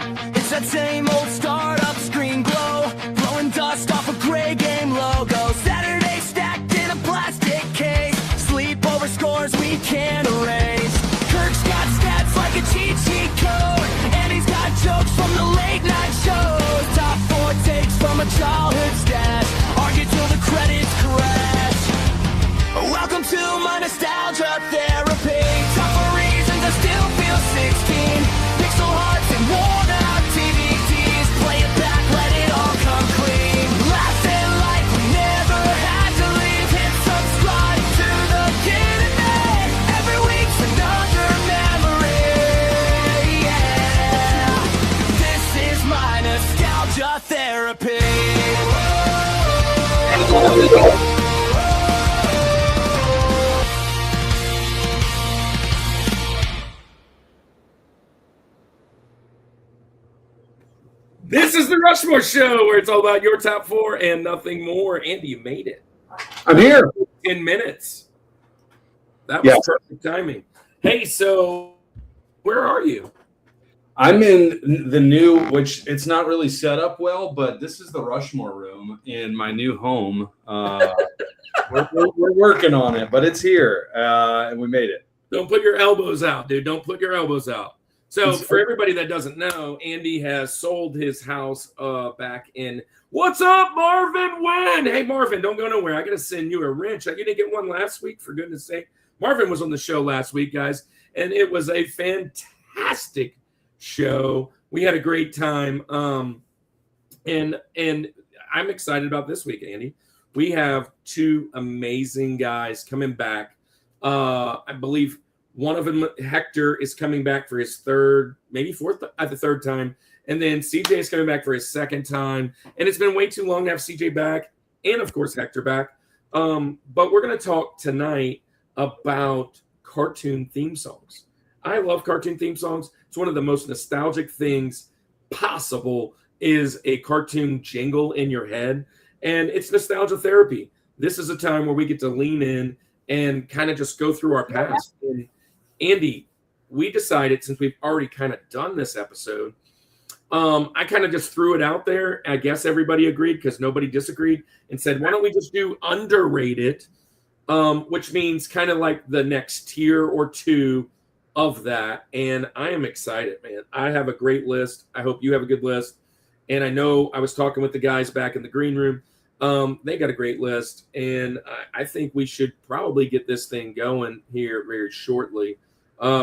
It's that same old startup screen glow, blowing dust off a gray game logo. Saturday stacked in a plastic case, sleepover scores we can't erase. Kirk's got stats like a cheat sheet code, and he's got jokes from the late night shows. Top 4 takes from a childhood stash, argue till the credits crash. Welcome to my nostalgia therapy. Top 4 reasons I still feel 16. Pixel hearts and worn out TVTs. Play it back, let it all come clean. Laughing like we never had to leave. Hit subscribe to the Kid and Me. Every week's another memory. Yeah, this is my nostalgia therapy. This is the Rushmore Show, where it's all about your top 4 and nothing more. Andy, you made it. I'm here. 10 minutes. That was perfect timing. Hey, so where are you? I'm in the new, which it's not really set up well, but this is the Rushmore room in my new home. We're working on it, but it's here, and we made it. Don't put your elbows out, dude. Don't put your elbows out. So for everybody that doesn't know, Andy has sold his house back in. What's up, Marvin Wynn? Hey, Marvin, don't go nowhere. I got to send you a wrench. You didn't get one last week, for goodness sake. Marvin was on the show last week, guys, and it was a fantastic show. We had a great time, and I'm excited about this week, Andy. We have 2 amazing guys coming back. I believe one of them, Hector, is coming back for his 3rd, maybe 4th, at the 3rd time. And then CJ is coming back for his 2nd time. And it's been way too long to have CJ back and, of course, Hector back. But we're going to talk tonight about cartoon theme songs. I love cartoon theme songs. It's one of the most nostalgic things possible is a cartoon jingle in your head. And it's nostalgia therapy. This is a time where we get to lean in and kind of just go through our past. And Andy, we decided, since we've already kind of done this episode, I kind of just threw it out there. I guess everybody agreed because nobody disagreed and said, why don't we just do underrated, which means kind of like the next tier or 2 of that. And I am excited, man. I have a great list. I hope you have a good list. And I know I was talking with the guys back in the green room. They got a great list. And I think we should probably get this thing going here very shortly.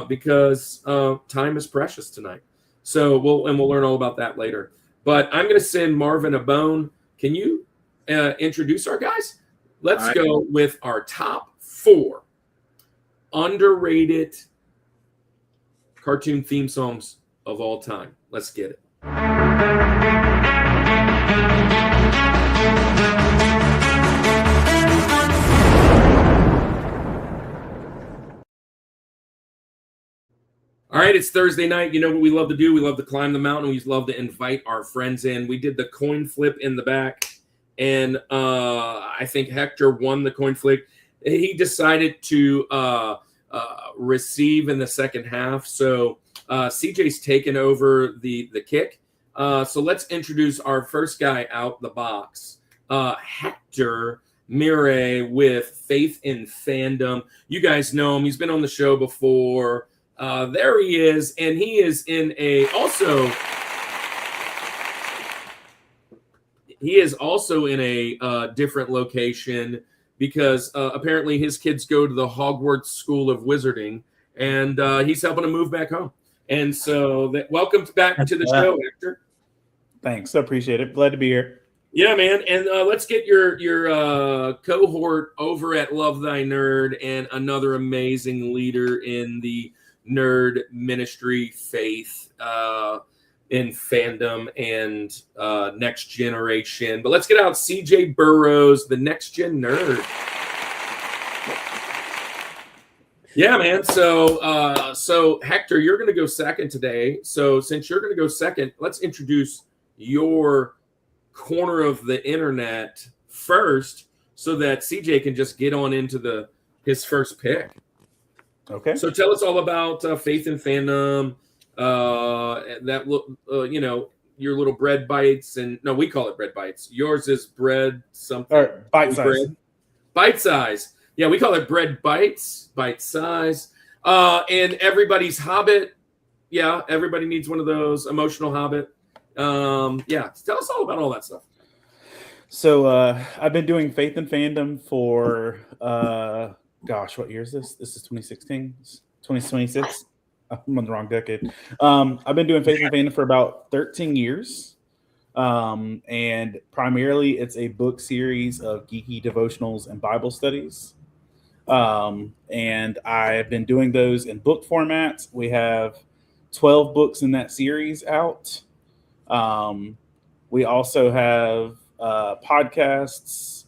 Because time is precious tonight. So we'll learn all about that later. But I'm going to send Marvin a bone. Can you introduce our guys? Let's go with our top 4 underrated cartoon theme songs of all time. Let's get it. All right, it's Thursday night. You know what we love to do? We love to climb the mountain. We love to invite our friends in. We did the coin flip in the back, and I think Hector won the coin flip. He decided to receive in the second half, so CJ's taken over the kick. So let's introduce our first guy out the box, Hector Miray with Faith in Fandom. You guys know him. He's been on the show before. There he is, and he is in a different location because apparently his kids go to the Hogwarts School of Wizarding, and he's helping them move back home. And so, welcome back to the show, Hector. Thanks, I appreciate it. Glad to be here. Yeah, man, and let's get your cohort over at Love Thy Nerd and another amazing leader in the nerd ministry, Faith in Fandom and Next Generation. But let's get out CJ Burroughs, the Next Gen Nerd. Yeah, man. So Hector, you're going to go second today. So since you're going to go second, let's introduce your corner of the internet first so that CJ can just get on into his first pick. Okay. So tell us all about Faith in Fandom, That look, your little bread bites, and no, we call it bread bites. Yours is bread something. Or bite size. Bite size. Yeah, we call it bread bites, bite size. And everybody's Hobbit. Yeah, everybody needs one of those. Emotional Hobbit. Yeah, tell us all about all that stuff. So I've been doing Faith and Fandom for what year is this? This is 2016, 2026. I'm on the wrong decade. I've been doing Faith and Fandom for about 13 years. And primarily it's a book series of geeky devotionals and Bible studies. And I've been doing those in book format. We have 12 books in that series out. We also have podcasts.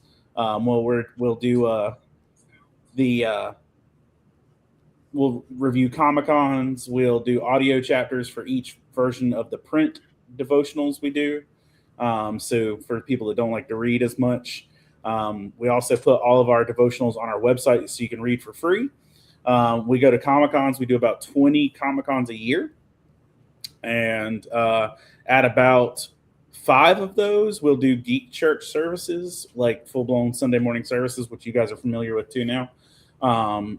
We'll review Comic-Cons. We'll do audio chapters for each version of the print devotionals we do. So for people that don't like to read as much, we also put all of our devotionals on our website so you can read for free. We go to Comic-Cons. We do about 20 Comic-Cons a year. And at about 5 of those, we'll do Geek Church services, like full-blown Sunday morning services, which you guys are familiar with too now.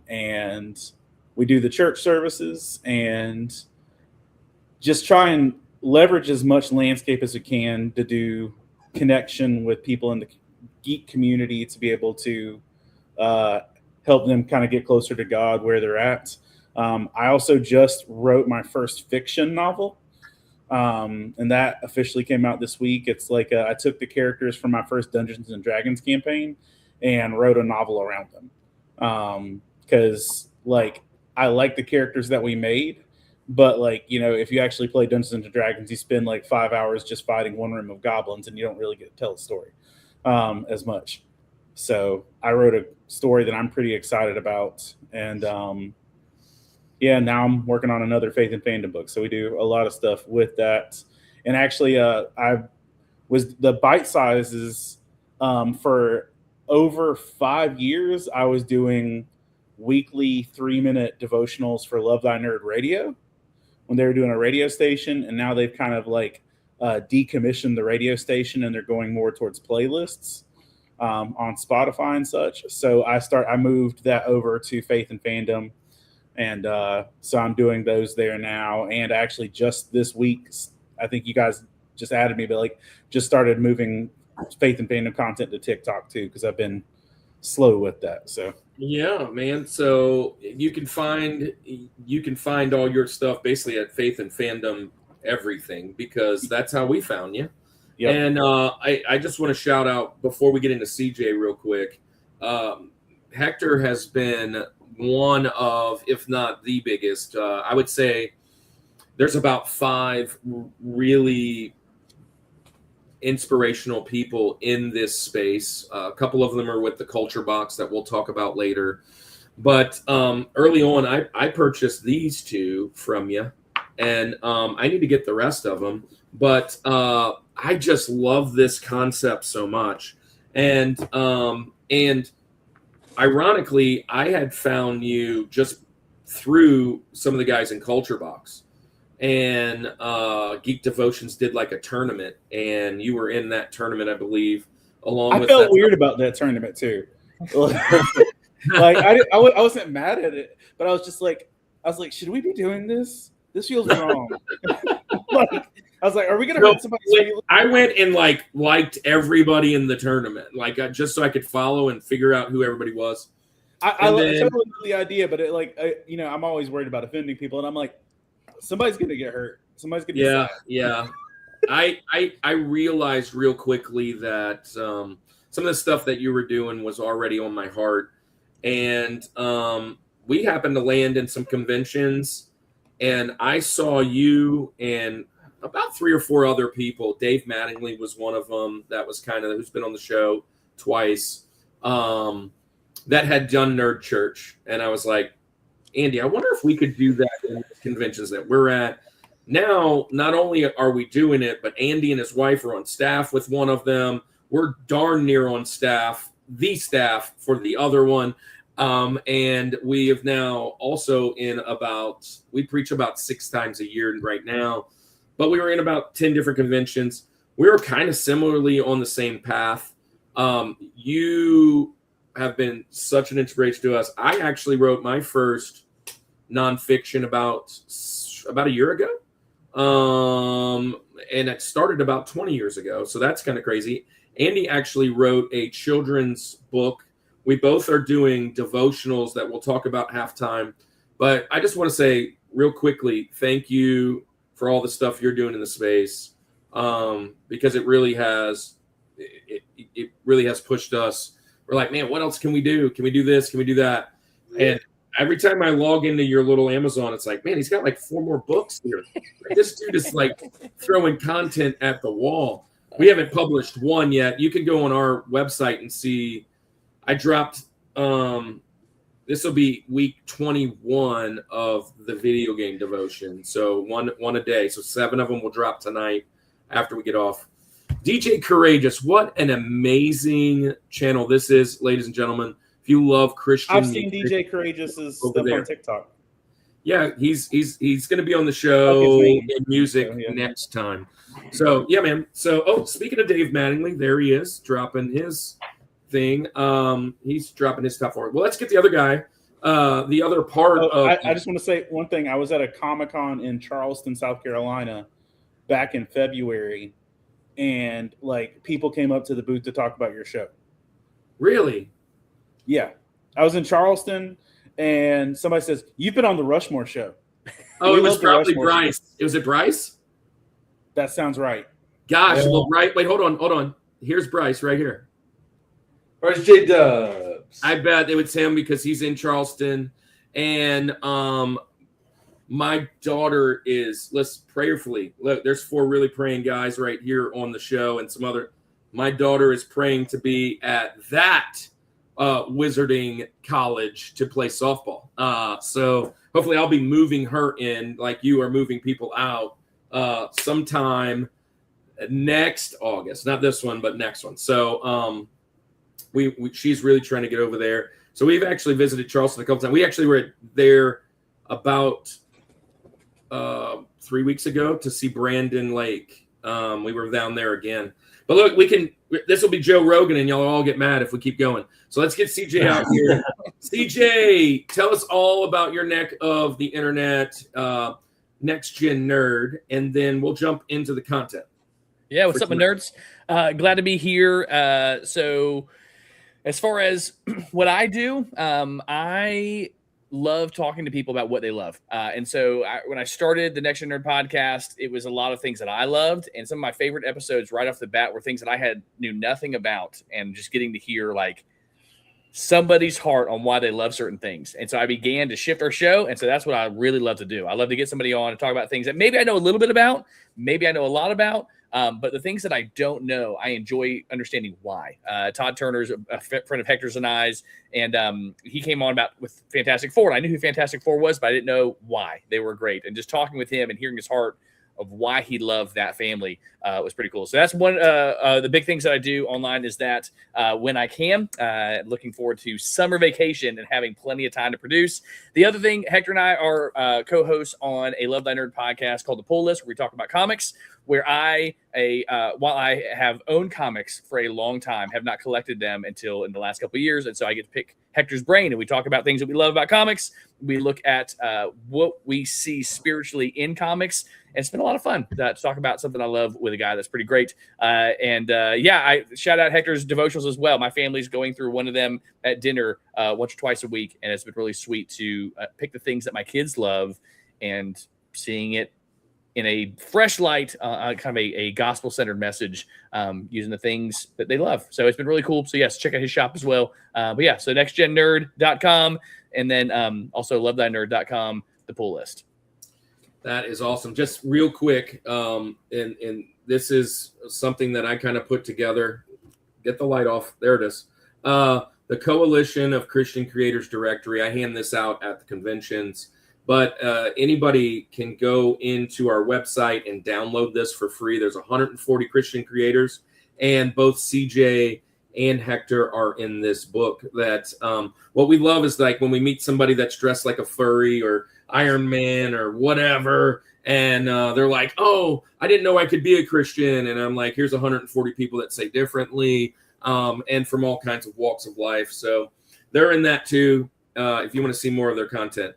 And we do the church services and just try and leverage as much landscape as we can to do connection with people in the geek community to be able to help them kind of get closer to God where they're at. I also just wrote my first fiction novel, and that officially came out this week. It's like I took the characters from my first Dungeons and Dragons campaign and wrote a novel around them. Because I like the characters that we made, but if you actually play Dungeons and Dragons, you spend 5 hours just fighting one room of goblins, and you don't really get to tell the story as much. So I wrote a story that I'm pretty excited about, and now I'm working on another Faith and Fandom book. So we do a lot of stuff with that. And actually, I was the bite sizes for over 5 years. I was doing weekly 3-minute devotionals for Love Thy Nerd Radio when they were doing a radio station. And now they've kind of decommissioned the radio station, and they're going more towards playlists on Spotify and such. So I moved that over to Faith and Fandom. And so I'm doing those there now. And actually just this week, I think you guys just added me, but just started moving Faith and Fandom content to TikTok too, because I've been slow with that. So yeah, man. So you can find all your stuff basically at Faith and Fandom everything, because that's how we found you. Yep. And I just want to shout out before we get into CJ real quick. Hector has been one of, if not the biggest, I would say there's about 5 really inspirational people in this space. A couple of them are with the Culture Box that we'll talk about later. But early on, I purchased these 2 from you, and I need to get the rest of them. But I just love this concept so much. And ironically, I had found you just through some of the guys in Culture Box, and Geek Devotions did a tournament, and you were in that tournament, I believe. I felt weird about that tournament too. I wasn't mad at it, but I was like, should we be doing this? This feels wrong. I was like, are we gonna hurt somebody's feelings? I went and liked everybody in the tournament, just so I could follow and figure out who everybody was. I totally love the idea, but I'm always worried about offending people, and I'm like, somebody's gonna get hurt. Somebody's gonna. Yeah. I realized real quickly that some of the stuff that you were doing was already on my heart, and we happened to land in some conventions, and I saw you and about 3 or 4 other people. Dave Mattingly was one of them. That was who's been on the show twice. That had done Nerd Church, and I was like, Andy, I wonder if we could do that in the conventions that we're at. Now, not only are we doing it, but Andy and his wife are on staff with one of them. We're darn near on staff, the staff for the other one. And we have now also we preach about 6 times a year right now, but we were in about 10 different conventions. We were kind of similarly on the same path. You have been such an inspiration to us. I actually wrote my first nonfiction about a year ago. And it started about 20 years ago. So that's kind of crazy. Andy actually wrote a children's book. We both are doing devotionals that we'll talk about halftime. But I just want to say real quickly, thank you for all the stuff you're doing in the space. Because it really has pushed us. We're like, man, what else can we do? Can we do this? Can we do that? And every time I log into your little Amazon, it's like, man, he's got like 4 more books here. This dude is like throwing content at the wall. We haven't published one yet. You can go on our website and see. I dropped. This will be week 21 of the video game devotion. So one a day. So 7 of them will drop tonight after we get off. DJ Courageous, what an amazing channel this is, ladies and gentlemen. If you love Christian, I've seen DJ Courageous's stuff on TikTok. Yeah, he's going to be on the show in music next time. So yeah, man. So speaking of Dave Mattingly, there he is dropping his thing. He's dropping his stuff forward. Well, let's get the other guy. The other part of I just want to say one thing. I was at a Comic-Con in Charleston, South Carolina, back in February. And like people came up to the booth to talk about your show. Really? Yeah. I was in Charleston and somebody says, "You've been on the Rushmore Show." Oh, it was probably Bryce. Was it Bryce? That sounds right. Gosh, well, right. Wait, hold on. Here's Bryce right here. Where's J Dubs? I bet it was him because he's in Charleston. And my daughter is, let's prayerfully, look, there's 4 really praying guys right here on the show and some other. My daughter is praying to be at that wizarding college to play softball. So hopefully I'll be moving her in like you are moving people out sometime next August. Not this one, but next one. So she's really trying to get over there. So we've actually visited Charleston a couple times. We actually were there about 3 weeks ago to see Brandon Lake. We were down there again. But look, this will be Joe Rogan and y'all all get mad if we keep going. So let's get CJ out here. CJ, tell us all about your neck of the internet, Next Gen Nerd, and then we'll jump into the content. Yeah, what's up, my nerds? Glad to be here. So as far as what I do, I love talking to people about what they love. And so when I started the Next Gen Nerd podcast, it was a lot of things that I loved. And some of my favorite episodes right off the bat were things that I knew nothing about, and just getting to hear like somebody's heart on why they love certain things. And so I began to shift our show. And so that's what I really love to do. I love to get somebody on and talk about things that maybe I know a little bit about, maybe I know a lot about, but the things that I don't know, I enjoy understanding why. Todd Turner's a friend of Hector's and I's, and he came on with Fantastic Four. And I knew who Fantastic Four was, but I didn't know why. They were great. And just talking with him and hearing his heart of why he loved that family was pretty cool. So that's one the big things that I do online is that when I can, looking forward to summer vacation and having plenty of time to produce. The other thing, Hector and I are co-hosts on a Love Thy Nerd podcast called The Pull List, where we talk about comics, where while I have owned comics for a long time, have not collected them until in the last couple of years. And so I get to pick Hector's brain and we talk about things that we love about comics. We look at what we see spiritually in comics, and it's been a lot of fun to talk about something I love with a guy that's pretty great. I shout out Hector's devotionals as well. My family's going through one of them at dinner once or twice a week, and it's been really sweet to pick the things that my kids love and seeing it in a fresh light, kind of a gospel-centered message, using the things that they love. So it's been really cool. So yes, check out his shop as well. So nextgennerd.com, and then also lovethynerd.com, the pull list. That is awesome. Just real quick, and this is something that I kind of put together. Get the light off. There it is. The Coalition of Christian Creators Directory. I hand this out at the conventions. But anybody can go into our website and download this for free. There's 140 Christian creators, and both CJ and Hector are in this book. That what we love is like when we meet somebody that's dressed like a furry or Iron Man or whatever, and they're like, "Oh, I didn't know I could be a Christian," and I'm like, "Here's 140 people that say differently, and from all kinds of walks of life." So they're in that too. If you want to see more of their content.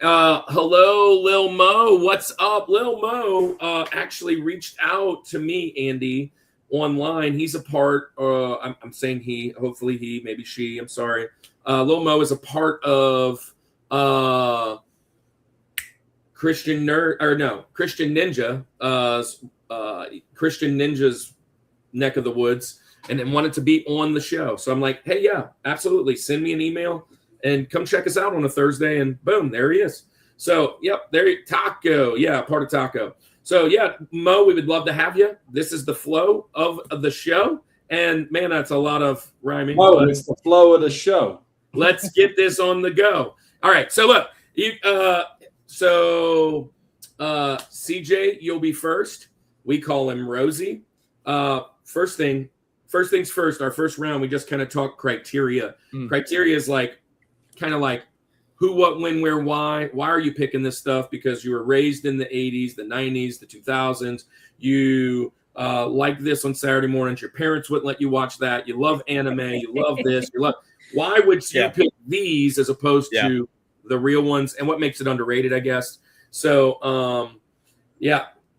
Hello, Lil Mo. What's up? Lil Mo actually reached out to me, Andy, online. He's a part, I'm saying he, hopefully he, maybe she, I'm sorry. Lil Mo is a part of Christian Ninja, Christian Ninja's neck of the woods, and then wanted to be on the show. So I'm like, hey, yeah, absolutely. Send me an email and come check us out on a Thursday, and boom, there he is. So, yep, Taco. Yeah, part of Taco. So, yeah, Mo, we would love to have you. This is the flow of the show. And, man, that's a lot of rhyming. Oh, it's the flow of the show. Let's get this on the go. All right, so look, CJ, you'll be first. We call him Rosie. First things first, our first round, we just kind of talk criteria. Criteria is like, kind of like who, what, when, where, why. Why are you picking this stuff? Because you were raised in the 80s, the 90s, the 2000s. You like this on Saturday mornings. Your parents wouldn't let you watch that. You love anime. You love this. Why would you pick these as opposed to the real ones? And what makes it underrated, I guess. So,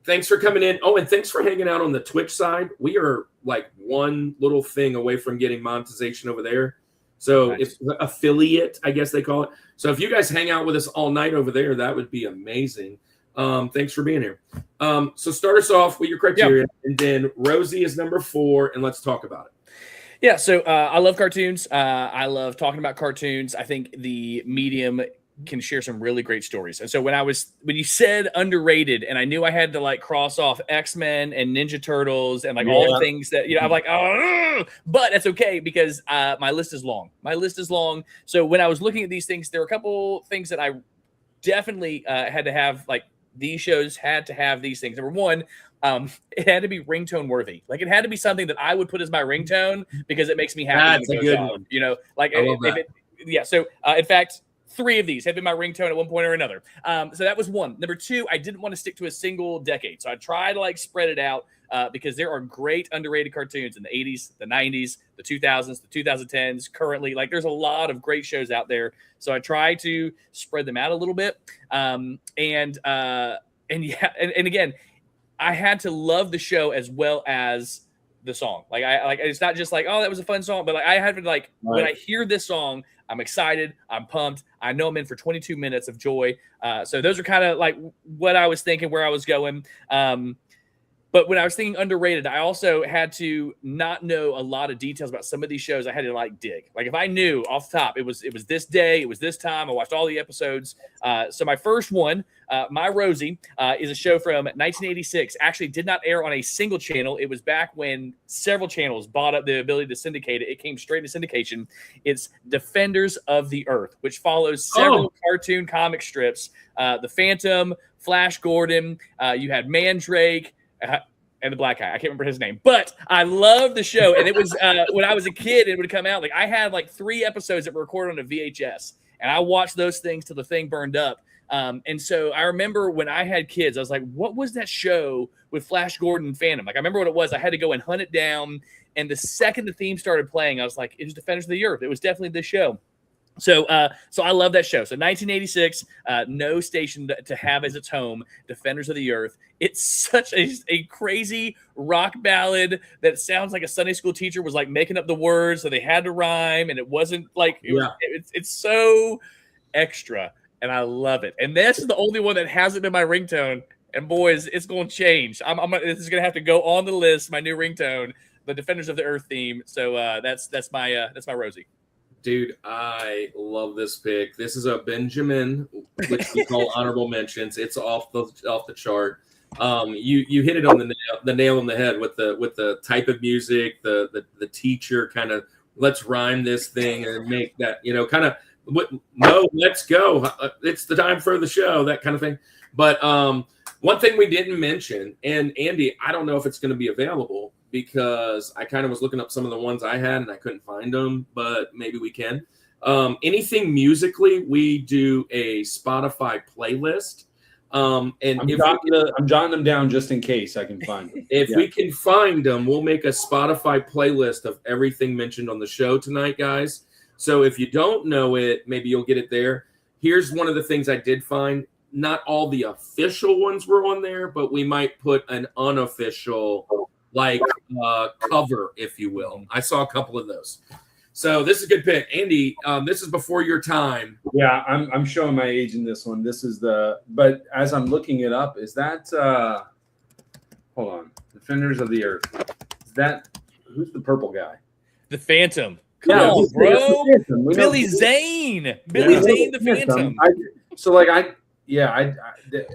thanks for coming in. Oh, and thanks for hanging out on the Twitch side. We are like one little thing away from getting monetization over there. So if affiliate, I guess they call it. So if you guys hang out with us all night over there, that would be amazing. Thanks for being here. So start us off with your criteria, and then Rosie is number 4, and let's talk about it. Yeah, so I love cartoons. I love talking about cartoons. I think the medium can share some really great stories. And so when you said underrated, and I knew I had to like cross off X-Men and Ninja Turtles and like all the things that, I'm like, oh, but that's okay because my list is long. So when I was looking at these things, there were a couple things that I definitely had to have, like these shows had to have these things. Number one, it had to be ringtone worthy. Like it had to be something that I would put as my ringtone because it makes me happy. That's a good one. So in fact, 3 of these have been my ringtone at one point or another. So that was one. Number 2, I didn't want to stick to a single decade. So I tried to like spread it out because there are great underrated cartoons in the 80s, the 90s, the 2000s, the 2010s, currently. Like there's a lot of great shows out there. So I try to spread them out a little bit. And again, I had to love the show as well as the song. Like it's not just like, oh, that was a fun song, but like I had to like when I hear this song, I'm excited. I'm pumped. I know I'm in for 22 minutes of joy. So those are kind of like what I was thinking, where I was going. But when I was thinking underrated, I also had to not know a lot of details about some of these shows. I had to like dig. Like if I knew off the top, it was this day, it was this time. I watched all the episodes. So my first one, My Rosie, is a show from 1986. Actually did not air on a single channel. It was back when several channels bought up the ability to syndicate it. It came straight to syndication. It's Defenders of the Earth, which follows several cartoon comic strips. The Phantom, Flash Gordon, you had Mandrake, and the black guy. I can't remember his name, but I love the show. And it was when I was a kid, it would come out. Like I had like 3 episodes that were recorded on a VHS, and I watched those things till the thing burned up. And so I remember when I had kids, I was like, what was that show with Flash Gordon and Phantom? Like I remember what it was. I had to go and hunt it down. And the second the theme started playing, I was like, it was Defenders of the Earth. It was definitely this show. So I love that show. So 1986, no station to have as its home, Defenders of the Earth. It's such a crazy rock ballad that sounds like a Sunday school teacher was like making up the words, so they had to rhyme, and it wasn't like it's so extra, and I love it. And this is the only one that hasn't been my ringtone. And boys, it's going to change. This is going to have to go on the list. My new ringtone, the Defenders of the Earth theme. So that's my Rosie. Dude, I love this pick. This is a Benjamin, which we call honorable mentions. It's off the chart. You hit it on the nail on the head with the type of music, the teacher kind of let's rhyme this thing and make that kind of let's go. It's the time for the show, that kind of thing. But one thing we didn't mention, and Andy, I don't know if it's going to be available, because I kind of was looking up some of the ones I had and I couldn't find them, but maybe we can. Anything musically, we do a Spotify playlist. And I'm jotting them down just in case I can find them. If we can find them, we'll make a Spotify playlist of everything mentioned on the show tonight, guys. So if you don't know it, maybe you'll get it there. Here's one of the things I did find. Not all the official ones were on there, but we might put an unofficial, cover, if you will. I saw a couple of those. So this is a good pick. Andy, this is before your time. Yeah, I'm showing my age in this one. This is but as I'm looking it up, is that, hold on, Defenders of the Earth. Who's the purple guy? The Phantom. Come on, bro. Billy Zane. Billy Zane, the Phantom.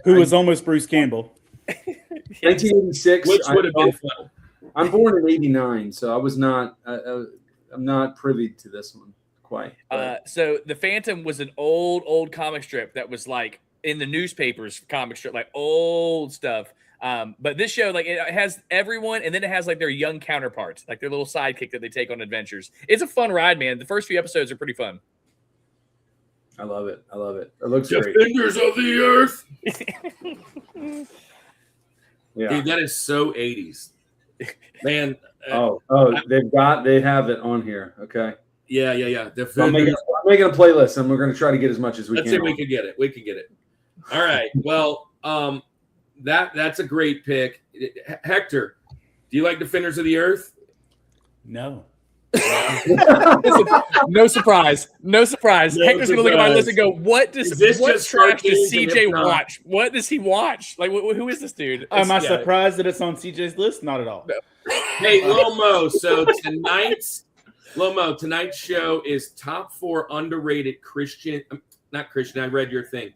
Who was almost Bruce Campbell. 1986. Which would have been fun. I'm born in 89, so I was not, I'm not privy to this one quite. So the Phantom was an old comic strip that was like in the newspapers, comic strip, like old stuff. But this show, like, it has everyone, and then it has like their young counterparts, like their little sidekick that they take on adventures. It's a fun ride, man. The first few episodes are pretty fun. I love it. It looks great. Defenders of the Earth. Yeah. Dude, that is so 80s. Man. They have it on here. Okay. Yeah. So I'm making a playlist, and we're going to try to get as much as we can. Let's see if we can get it. All right. Well, that's a great pick. Hector, do you like Defenders of the Earth? No. No surprise. Hector's gonna look at my list and go, "What trash does CJ watch? What does he watch? Like, who is this dude?" Am I surprised that it's on CJ's list? Not at all. No. Hey, Lil Mo. So tonight's show is top 4 underrated not Christian. I read your thing.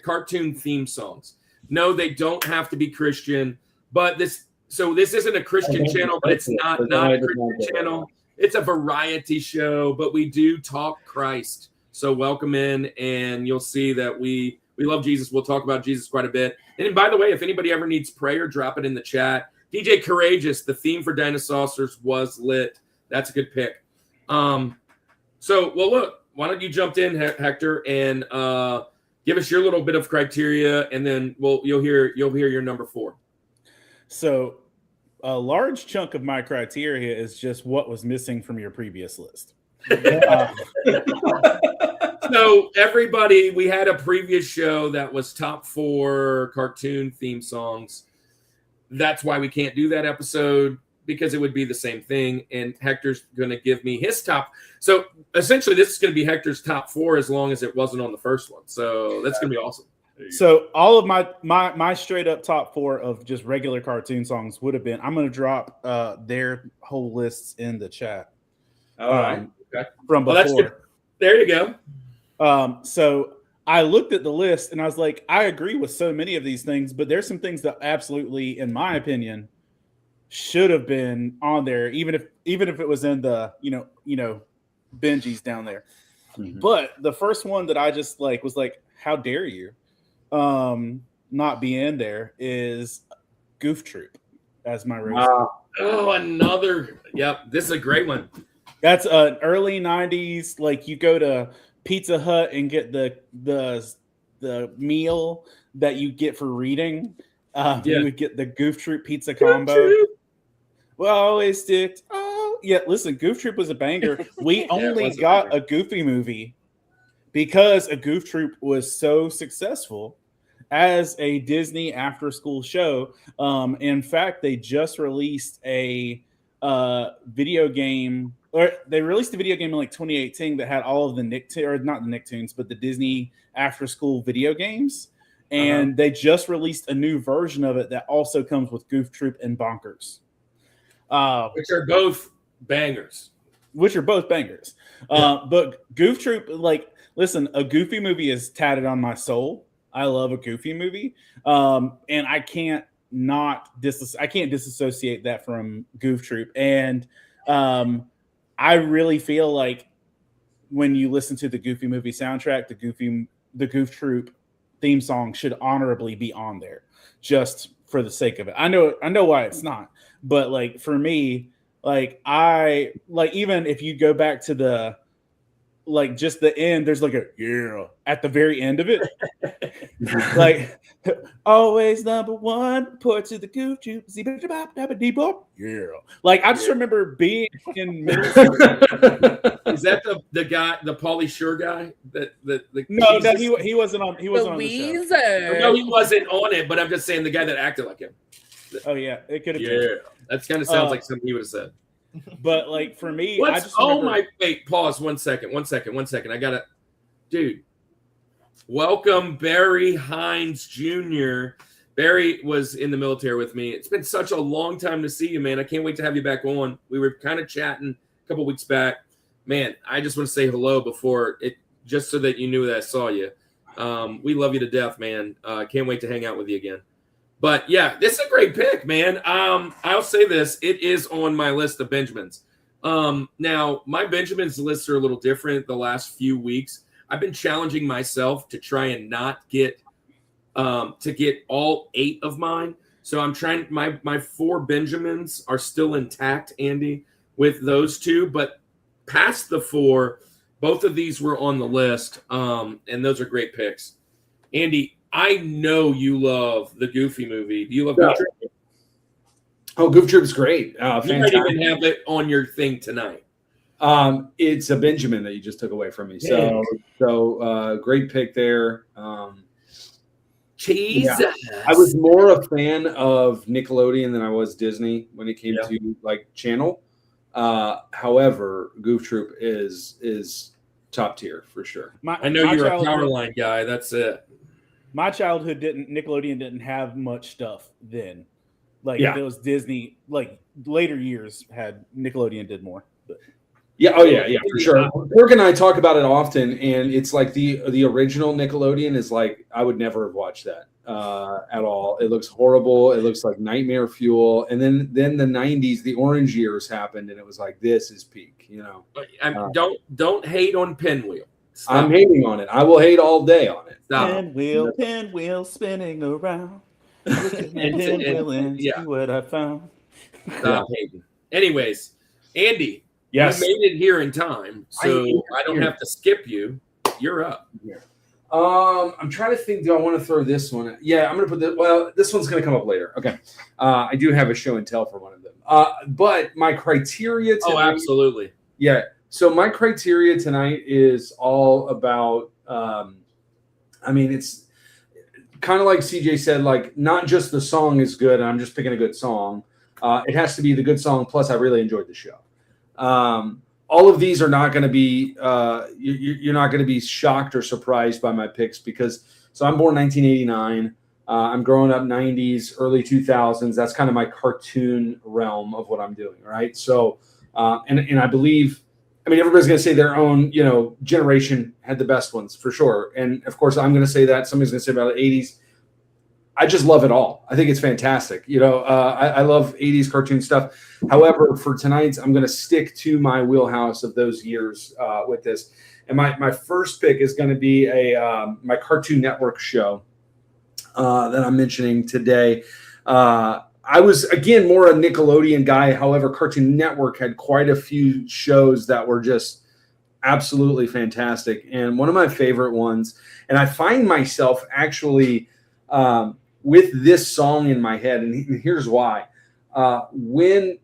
Cartoon theme songs. No, they don't have to be Christian, but this isn't a Christian channel, but it's not a Christian channel. It's a variety show, but we do talk Christ. So welcome in, and you'll see that we love Jesus. We'll talk about Jesus quite a bit. And by the way, if anybody ever needs prayer, drop it in the chat. DJ Courageous, the theme for Dinosaurs was lit. That's a good pick. Look, why don't you jump in, Hector, and give us your little bit of criteria, and then you'll hear your number 4. So a large chunk of my criteria is just what was missing from your previous list. So everybody, we had a previous show that was top 4 cartoon theme songs. That's why we can't do that episode, because it would be the same thing. And Hector's going to give me his top. So essentially, this is going to be Hector's top 4 as long as it wasn't on the first one. So that's going to be awesome. So all of my straight up top 4 of just regular cartoon songs would have been. I'm going to drop their whole lists in the chat. All right. Okay. From before. That's good. There you go. So I looked at the list and I was like, I agree with so many of these things, but there's some things that absolutely, in my opinion, should have been on there, even if it was in the Benji's down there. Mm-hmm. But the first one that I just was like, how dare you not be in there is Goof Troop as my race. Oh, another. Yep, this is a great one. That's an early 90s. Like, you go to Pizza Hut and get the meal that you get for reading. You would get the Goof Troop pizza combo. Well, always sticked. Oh, yeah. Listen, Goof Troop was a banger. We only got a Goofy movie because a Goof Troop was so successful as a Disney after-school show. In fact, they just released a video game, or they released a video game in like 2018 that had all of the not the Nicktoons, but the Disney after-school video games. And they just released a new version of it that also comes with Goof Troop and Bonkers. Which are both bangers. But Goof Troop, listen, a Goofy movie is tatted on my soul. I love a Goofy movie. And I can't disassociate that from Goof Troop. And I really feel like when you listen to the Goofy movie soundtrack, the Goof Troop theme song should honorably be on there, just for the sake of it. I know why it's not, but like for me, like I like even if you go back to the like just the end, there's like a yeah at the very end of it. Like always number one, report to the goof troop. Yeah. Like I just remember being in middle school. Is that the guy, the Pauly Shore guy? No, he wasn't on. He wasn't on the show. Weezer. No, he wasn't on it. But I'm just saying the guy that acted like him. Oh yeah, it could have Yeah, been. that kind of sounds like something he would have said. But like for me, What's, I just remember, wait, pause 1 second. I gotta, dude. Welcome, Barry Hines Jr. Barry was in the military with me. It's been such a long time to see you, man. I can't wait to have you back on. We were kind of chatting a couple weeks back. Man, I just want to say hello before it, just so that you knew that I saw you. We love you to death, man. Can't wait to hang out with you again. But yeah, this is a great pick, man. I'll say this. It is on my list of Benjamins. Now, my Benjamins lists are a little different the last few weeks. I've been challenging myself to try and not get all 8 of mine. So I'm trying. My 4 Benjamins are still intact, Andy, with those 2. But past the 4, both of these were on the list, and those are great picks. Andy, I know you love the Goofy movie. Do you love Goof Troop? Oh, Goof Troop's great. You might even have it on your thing tonight. It's a Benjamin that you just took away from me. So great pick there. Jesus. Yeah. I was more a fan of Nickelodeon than I was Disney when it came to like channel. However, Goof Troop is top tier for sure. I know you're a Powerline guy. That's it. My childhood Nickelodeon didn't have much stuff then. Like it was Disney. Like later years had Nickelodeon did more. But. Yeah, for sure. Kirk and I talk about it often, and it's like the original Nickelodeon is like I would never have watched that at all. It looks horrible. It looks like nightmare fuel. And then the 90s, the orange years happened, and it was like this is peak. You know, don't hate on Pinwheel. Stop. I'm hating on it. I will hate all day on it. Pinwheel spinning around. Pinwheel and see what I found. Stop hating. Anyways, Andy. Yes. You made it here in time, so I don't have to skip you. You're up. Yeah. I'm trying to think. Do I want to throw this one? Yeah, I'm going to put this. Well, this one's going to come up later. Okay. I do have a show and tell for one of them. But my criteria tonight. Oh, absolutely. Yeah. So my criteria tonight is all about. It's kind of like CJ said. Like not just the song is good. And I'm just picking a good song. It has to be the good song. Plus, I really enjoyed the show. All of these are not going to be you're not going to be shocked or surprised by my picks because I'm born 1989. I'm growing up 90s, early 2000s. That's kind of my cartoon realm of what I'm doing, right? So and I believe, everybody's going to say their own, generation had the best ones for sure. And of course, I'm going to say that. Somebody's going to say about the 80s. I just love it all. I think it's fantastic. I love 80s cartoon stuff. However, for tonight's, I'm going to stick to my wheelhouse of those years with this. And my first pick is going to be my Cartoon Network show that I'm mentioning today. I was, again, more a Nickelodeon guy. However, Cartoon Network had quite a few shows that were just absolutely fantastic. And one of my favorite ones, and I find myself actually with this song in my head, and here's why. When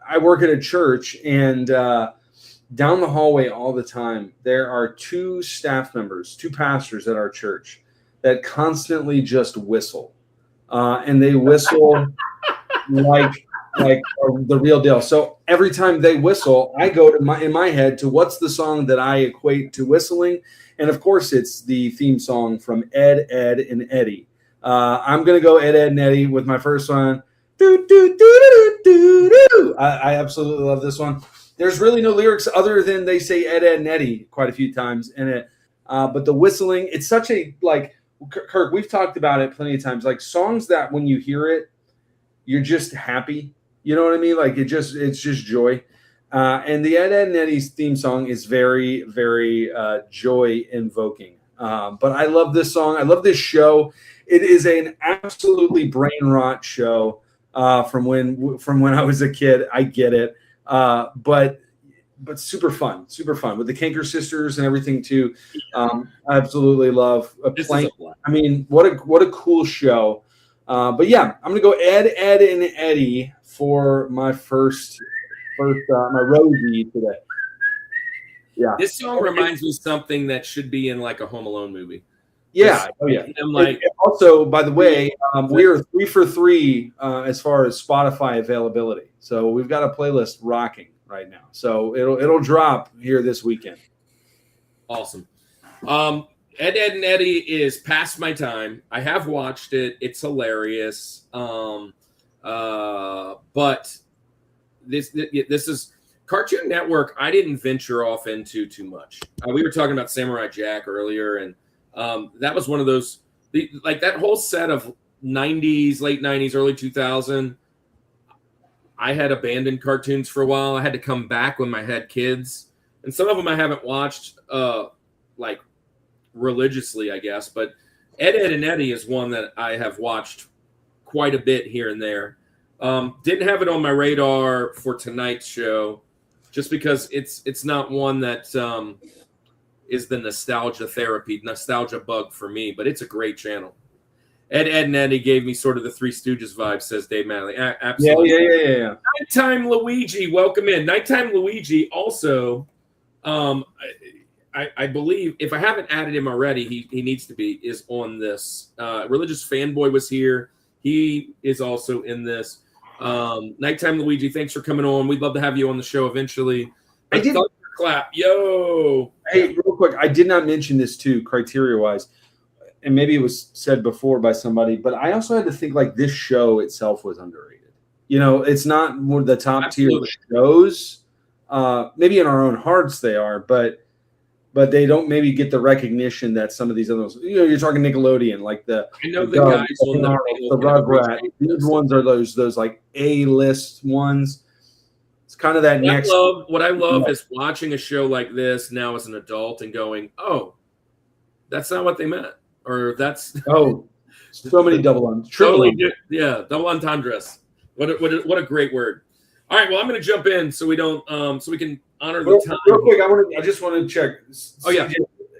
I work at a church, and down the hallway all the time, there are 2 staff members, 2 pastors at our church that constantly just whistle. And they whistle like the real deal. So every time they whistle, I go to in my head to what's the song that I equate to whistling. And of course, it's the theme song from Ed, Edd, and Eddy. I'm going to go Ed, Edd, and Eddy with my first one. I absolutely love this one. There's really no lyrics other than they say Ed, Edd, and Eddy quite a few times in it. But the whistling, it's such a, like, Kirk, we've talked about it plenty of times, like songs that when you hear it, you're just happy. You know what I mean? Like it's just joy. And the Ed, Edd, and Eddy's theme song is very, very joy invoking. But I love this song. I love this show. It is an absolutely brain rot show from when I was a kid. I get it, but super fun with the Kanker sisters and everything too. I absolutely love playing. I mean, what a cool show. But yeah, I'm gonna go Ed, and Eddie for my first my Rosie today. Yeah, This song reminds me of something that should be in like a Home Alone movie. Yeah. Oh yeah. I'm like, and also, by the way, we are 3 for 3 as far as Spotify availability. So we've got a playlist rocking right now. So it'll drop here this weekend. Awesome. Ed, and Eddie is past my time. I have watched it. It's hilarious. But this is Cartoon Network. I didn't venture off into too much. We were talking about Samurai Jack earlier, and that was one of those, like that whole set of 90s, late 90s, early 2000. I had abandoned cartoons for a while. I had to come back when I had kids, and some of them I haven't watched like religiously, I guess. But Ed, and Eddie is one that I have watched quite a bit here and there. Didn't have it on my radar for tonight's show, just because it's not one that is the nostalgia bug for me. But it's a great channel. Ed, and Eddie gave me sort of the Three Stooges vibe, says Dave Manley. Absolutely. Yeah. Nighttime Luigi, welcome in. Nighttime Luigi also, I believe, if I haven't added him already, he needs to be, is on this. Religious Fanboy was here. He is also in this. Nighttime Luigi, thanks for coming on. We'd love to have you on the show eventually. I did clap. Yo. Hey, real quick, I did not mention this too, criteria-wise. And maybe it was said before by somebody, but I also had to think like this show itself was underrated. You know, it's not one of the top tier shows. Maybe in our own hearts they are, but they don't maybe get the recognition that some of these others. You know, you're talking Nickelodeon, like the guys on the Rugrats. These ones are those like A-list ones. It's kind of that next. What I love is watching a show like this now as an adult and going, oh, that's not what they meant. Or that's so many double entendres. What a great word. All right, well, I'm going to jump in so we don't so we can honor the time. Real quick, I just want to check. Oh yeah,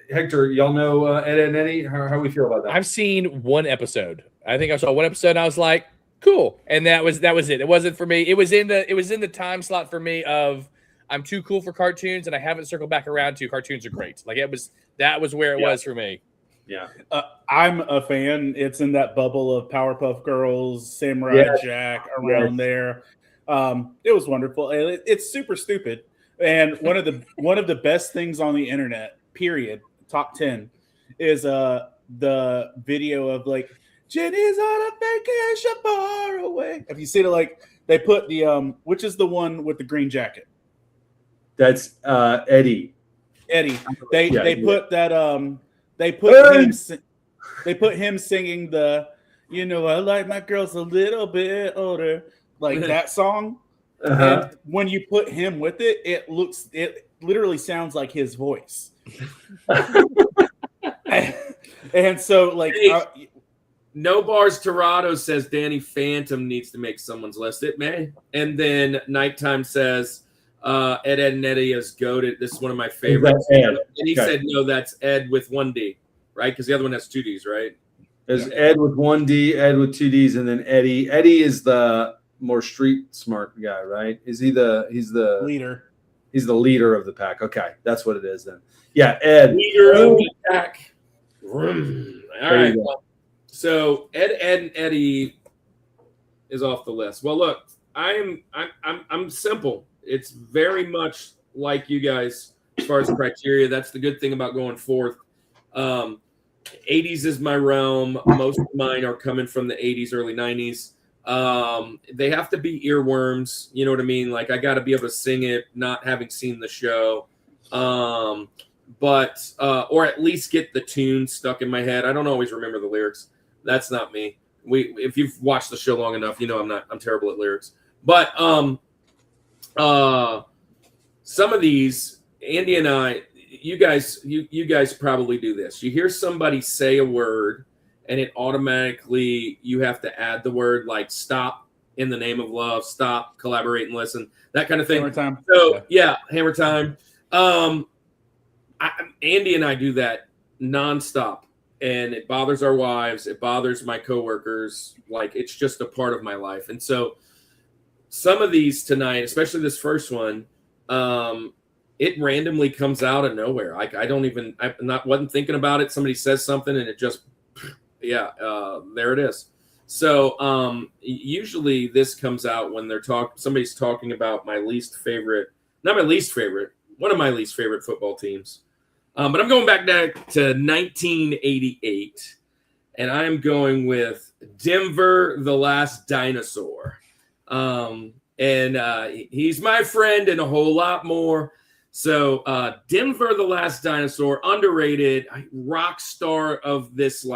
Hector, y'all know Ed, and Eddie. How we feel about that? I've seen one episode. I think I saw one episode, and I was like, cool, and that was it. It wasn't for me. It was in the time slot for me of I'm too cool for cartoons, and I haven't circled back around to cartoons are great. Like that was where it was for me. Yeah, I'm a fan. It's in that bubble of Powerpuff Girls, Samurai Jack around there. It was wonderful. It's super stupid, and one of the best things on the internet, period, top 10, is the video of like Jenny's on a vacation far away. Have you seen it? Like they put the which is the one with the green jacket? That's Eddie. They put that They put him singing the, you know, I like my girls a little bit older, like that song. And when you put him with it, it literally sounds like his voice. and so like No Bars Torado says Danny Phantom needs to make someone's list. It may. And then Nighttime says Ed, and Eddie is goated. This is one of my favorites. And he said, no, that's Ed with 1D, right? Because the other one has 2 Ds, right? There's Ed with 1D, Ed with 2 Ds, and then Eddie. Eddie is the more street smart guy, right? He's the leader. He's the leader of the pack. Okay, that's what it is then. Yeah, Ed. Leader of the pack. All right. Well, so Ed, and Eddie is off the list. Well, look, I'm simple. It's very much like you guys as far as criteria. That's the good thing about going forth. 80s is my realm. Most of mine are coming from the 80s, early 90s. They have to be earworms. You know what I mean? Like I got to be able to sing it, not having seen the show. But or at least get the tune stuck in my head. I don't always remember the lyrics. That's not me. If you've watched the show long enough, you know I'm terrible at lyrics. But some of these, Andy and I, you guys probably do this. You hear somebody say a word, and it automatically you have to add the word like stop in the name of love, stop, collaborate, and listen, that kind of thing. Hammer time. So yeah, hammer time. Andy and I do that nonstop, and it bothers our wives. It bothers my coworkers. Like, it's just a part of my life. And so some of these tonight, especially this first one, it randomly comes out of nowhere. Like, wasn't thinking about it. Somebody says something and it just, there it is. So usually this comes out when somebody's talking about one of my least favorite football teams. But I'm going back to 1988, and I'm going with Denver the Last Dinosaur. He's my friend and a whole lot more. So Denver the Last Dinosaur, underrated, rock star of this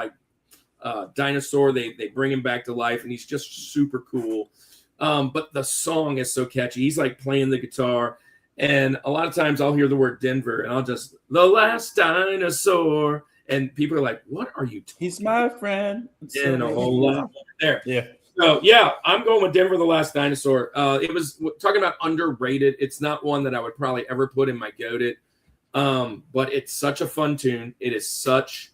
dinosaur. They bring him back to life, and he's just super cool. But the song is so catchy. He's like playing the guitar. And a lot of times I'll hear the word Denver and I'll just, the last dinosaur. And people are like, what are you talking He's my friend. And a whole lot there. Yeah. So, yeah, I'm going with Denver the Last Dinosaur. It was talking about underrated. It's not one that I would probably ever put in my goated. But it's such a fun tune. It is such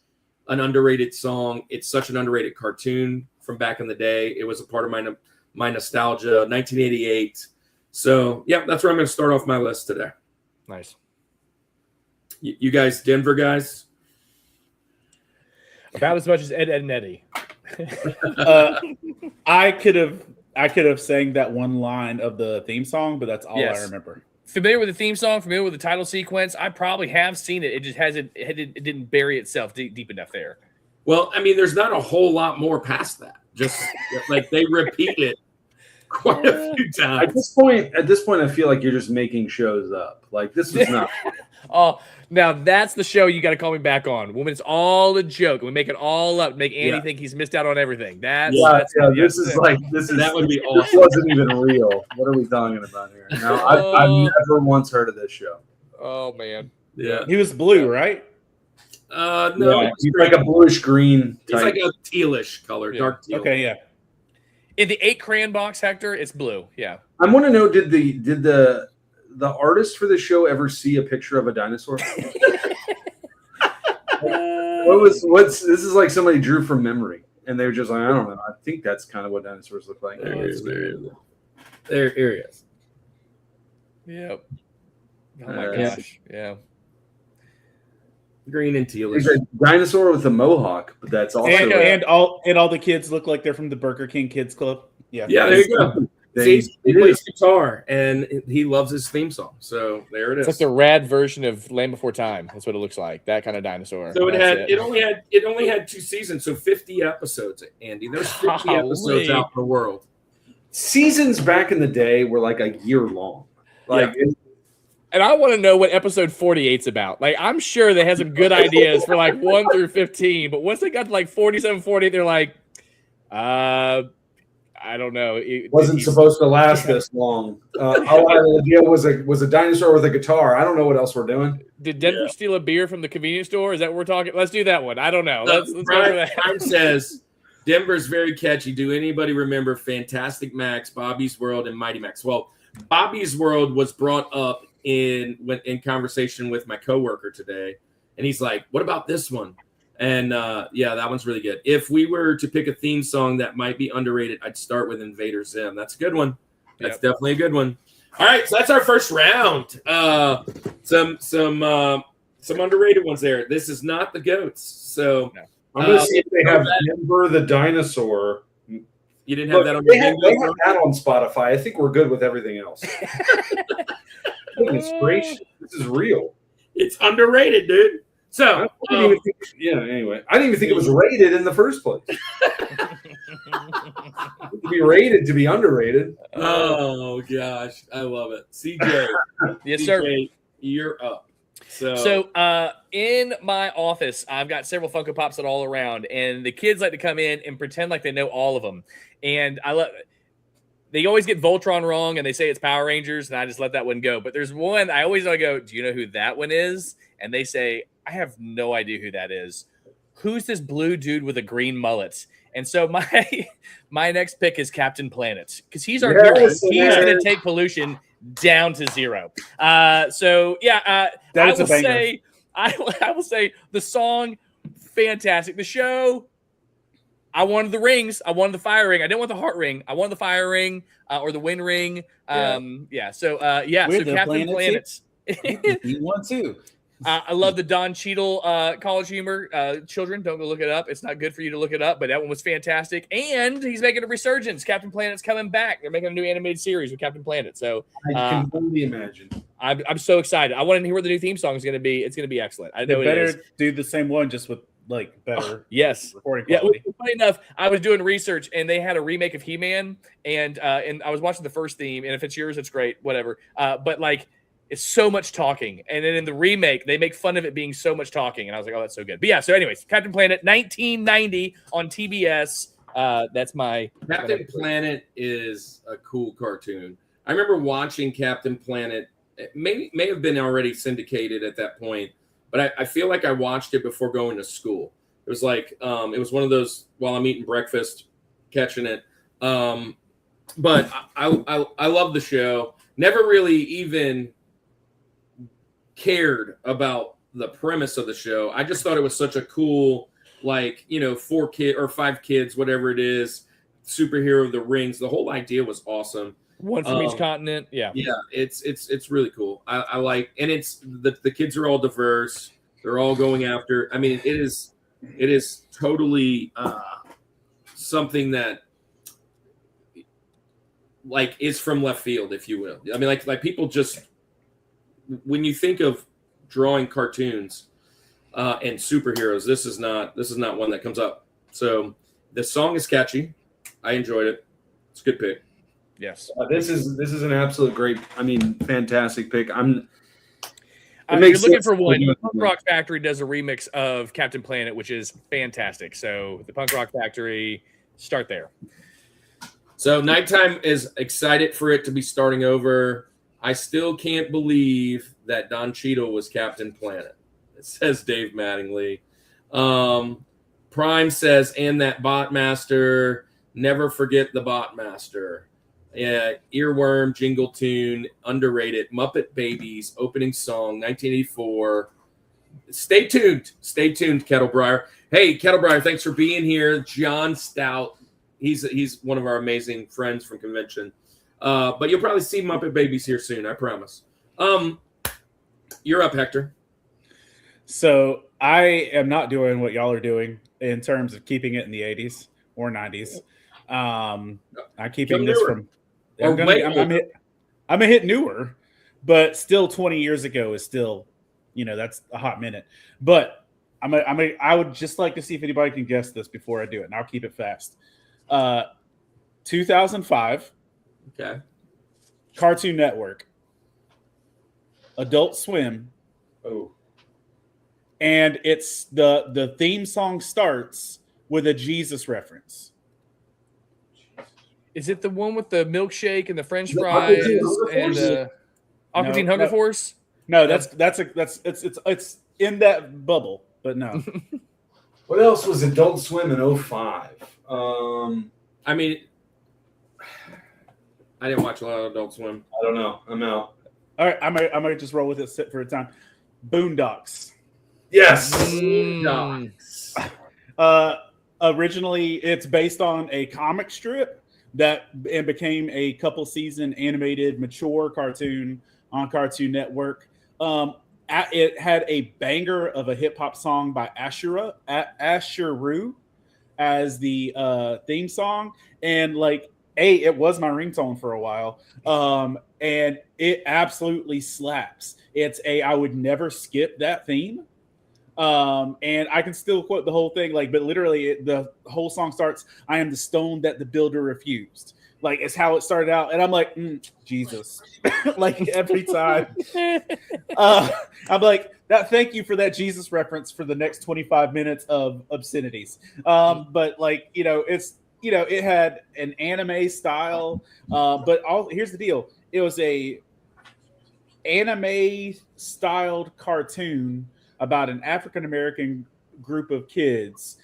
an underrated song. It's such an underrated cartoon from back in the day. It was a part of my nostalgia, 1988. So, yeah, that's where I'm going to start off my list today. Nice. You guys, Denver guys? About as much as Ed, and Eddie. I could have sang that one line of the theme song, but that's all I remember. Familiar with the theme song, familiar with the title sequence. I probably have seen it. It just it didn't bury itself deep enough there. Well, I mean, there's not a whole lot more past that. Just like they repeat it quite a few times. At this point, I feel like you're just making shows up. Like, this is not. Oh, now that's the show you got to call me back on. When it's all a joke, we make it all up, make Andy think he's missed out on everything. That would be awesome. This wasn't even real. What are we talking about here? No, I've never once heard of this show. Oh man, yeah, he was blue, right? No, he's like a bluish green. He's like a tealish color, dark teal. Okay, yeah. In the 8 crayon box, Hector, it's blue. Yeah. I want to know, did the artist for the show ever see a picture of a dinosaur? This is like somebody drew from memory, and they were just like, I don't know. I think that's kind of what dinosaurs look like. There he is. Yep. Oh my gosh. Yeah. Green and teal. He's a dinosaur with a mohawk, but that's also and all the kids look like they're from the Burger King Kids Club. Yeah. Yeah, there you go. He plays guitar and he loves his theme song. So there it is. It's like the rad version of Land Before Time. That's what it looks like. That kind of dinosaur. So it only had 2 seasons, so 50 episodes, Andy. There's 50 episodes out in the world. Seasons back in the day were like a year long. And I want to know what episode 48's about. Like, I'm sure they had some good ideas for like 1 through 15, but once they got to like 47, 48, they're like, I don't know. It wasn't supposed to last this long. The deal was a dinosaur with a guitar. I don't know what else we're doing. Did Denver steal a beer from the convenience store? Is that what we're talking? Let's do that one. I don't know. Let's go for that. Brian says Denver's very catchy. Do anybody remember Fantastic Max, Bobby's World, and Mighty Max? Well, Bobby's World was brought up in conversation with my coworker today, and he's like, "What about this one?" And that one's really good. If we were to pick a theme song that might be underrated, I'd start with Invader Zim. That's a good one. That's definitely a good one. All right, so that's our first round. Some underrated ones there. This is not the GOATs. So I'm gonna see if they have Denver the Dinosaur. You didn't have that on your bingo? They have that on Spotify. I think we're good with everything else. Goodness gracious, this is real. It's underrated, dude. So, anyway, I didn't even think it was rated in the first place. To be rated to be underrated. Oh gosh, I love it. CJ, yes, sir. You're up. So in my office, I've got several Funko Pops all around, and the kids like to come in and pretend like they know all of them. And I love. They always get Voltron wrong, and they say it's Power Rangers, and I just let that one go. But there's one I always want to go, do you know who that one is? And they say, I have no idea who that is. who's this blue dude with a green mullet? And so my next pick is Captain Planet because he's our hero. He's going to take pollution down to zero. I will say the song, fantastic. The show, I wanted the rings. I wanted the fire ring. I didn't want the heart ring. I wanted the fire ring or the wind ring. So Captain Planet. You want to. I love the Don Cheadle college humor. Children, don't go look it up. It's not good for you to look it up, but that one was fantastic. And he's making a resurgence. Captain Planet's coming back. They're making a new animated series with Captain Planet. So I can only imagine. I'm so excited. I want to hear what the new theme song is going to be. It's going to be excellent. I know they better do the same one, just with like better recording quality. Yeah, funny enough, I was doing research and they had a remake of He-Man, and I was watching the first theme. And if it's yours, it's great, whatever. But like, it's so much talking. And then in the remake, they make fun of it being so much talking. And I was like, oh, that's so good. But yeah, so anyways, Captain Planet, 1990 on TBS. That's my... Captain Planet is a cool cartoon. I remember watching Captain Planet. It may have been already syndicated at that point, but I feel like I watched it before going to school. It was like, it was one of those while I'm eating breakfast, catching it. But I love the show. Never really even cared about the premise of the show. I just thought it was such a cool, like, 4 kids or 5 kids, whatever it is, superhero of the rings. The whole idea was awesome. One from each continent. Yeah. It's really cool. I like, and it's the kids are all diverse. They're all going after. I mean, it is totally something that like is from left field, if you will. I mean, like people just, when you think of drawing cartoons and superheroes, this is not one that comes up. So the song is catchy. I enjoyed it. It's a good pick. Yes. This is an absolute great, fantastic pick. You're looking for one. Punk Rock Factory does a remix of Captain Planet, which is fantastic. So the Punk Rock Factory, start there. So Nighttime is excited for it to be starting over. I still can't believe that Don Cheadle was Captain Planet. It says Dave Mattingly. Prime says, and that Botmaster, never forget the Botmaster. Yeah, Earworm, Jingle Tune, underrated. Muppet Babies, opening song, 1984. Stay tuned, Kettlebriar. Hey, Kettlebriar, thanks for being here. John Stout, he's one of our amazing friends from convention. But you'll probably see Muppet Babies here soon, I promise. You're up, Hector. So I am not doing what y'all are doing in terms of keeping it in the 80s or 90s. I'm keeping this from... I'm gonna hit newer, but still 20 years ago is still, that's a hot minute. But I would just like to see if anybody can guess this before I do it, and I'll keep it fast. 2005. Okay. Cartoon Network. Adult Swim. Oh. And it's the theme song starts with a Jesus reference. Is it the one with the milkshake and the French fries and the Aqua Teen Hunger Force? No, it's in that bubble, but no. What else was Adult Swim in 2005? I didn't watch a lot of Adult Swim. I don't know. I'm out. All right, I might just roll with it, sit for a time. Boondocks. Yes. Boondocks. Originally, it's based on a comic strip that became a couple season animated mature cartoon on Cartoon Network. It had a banger of a hip hop song by Asheru as the theme song, and it was my ringtone for a while, and it absolutely slaps. I would never skip that theme. And I can still quote the whole thing, but literally the whole song starts, I am the stone that the builder refused. It's how it started out. And I'm like, Jesus, every time. I'm like, thank you for that Jesus reference for the next 25 minutes of obscenities. But it had an anime style, but here's the deal. It was a anime styled cartoon about an African-American group of kids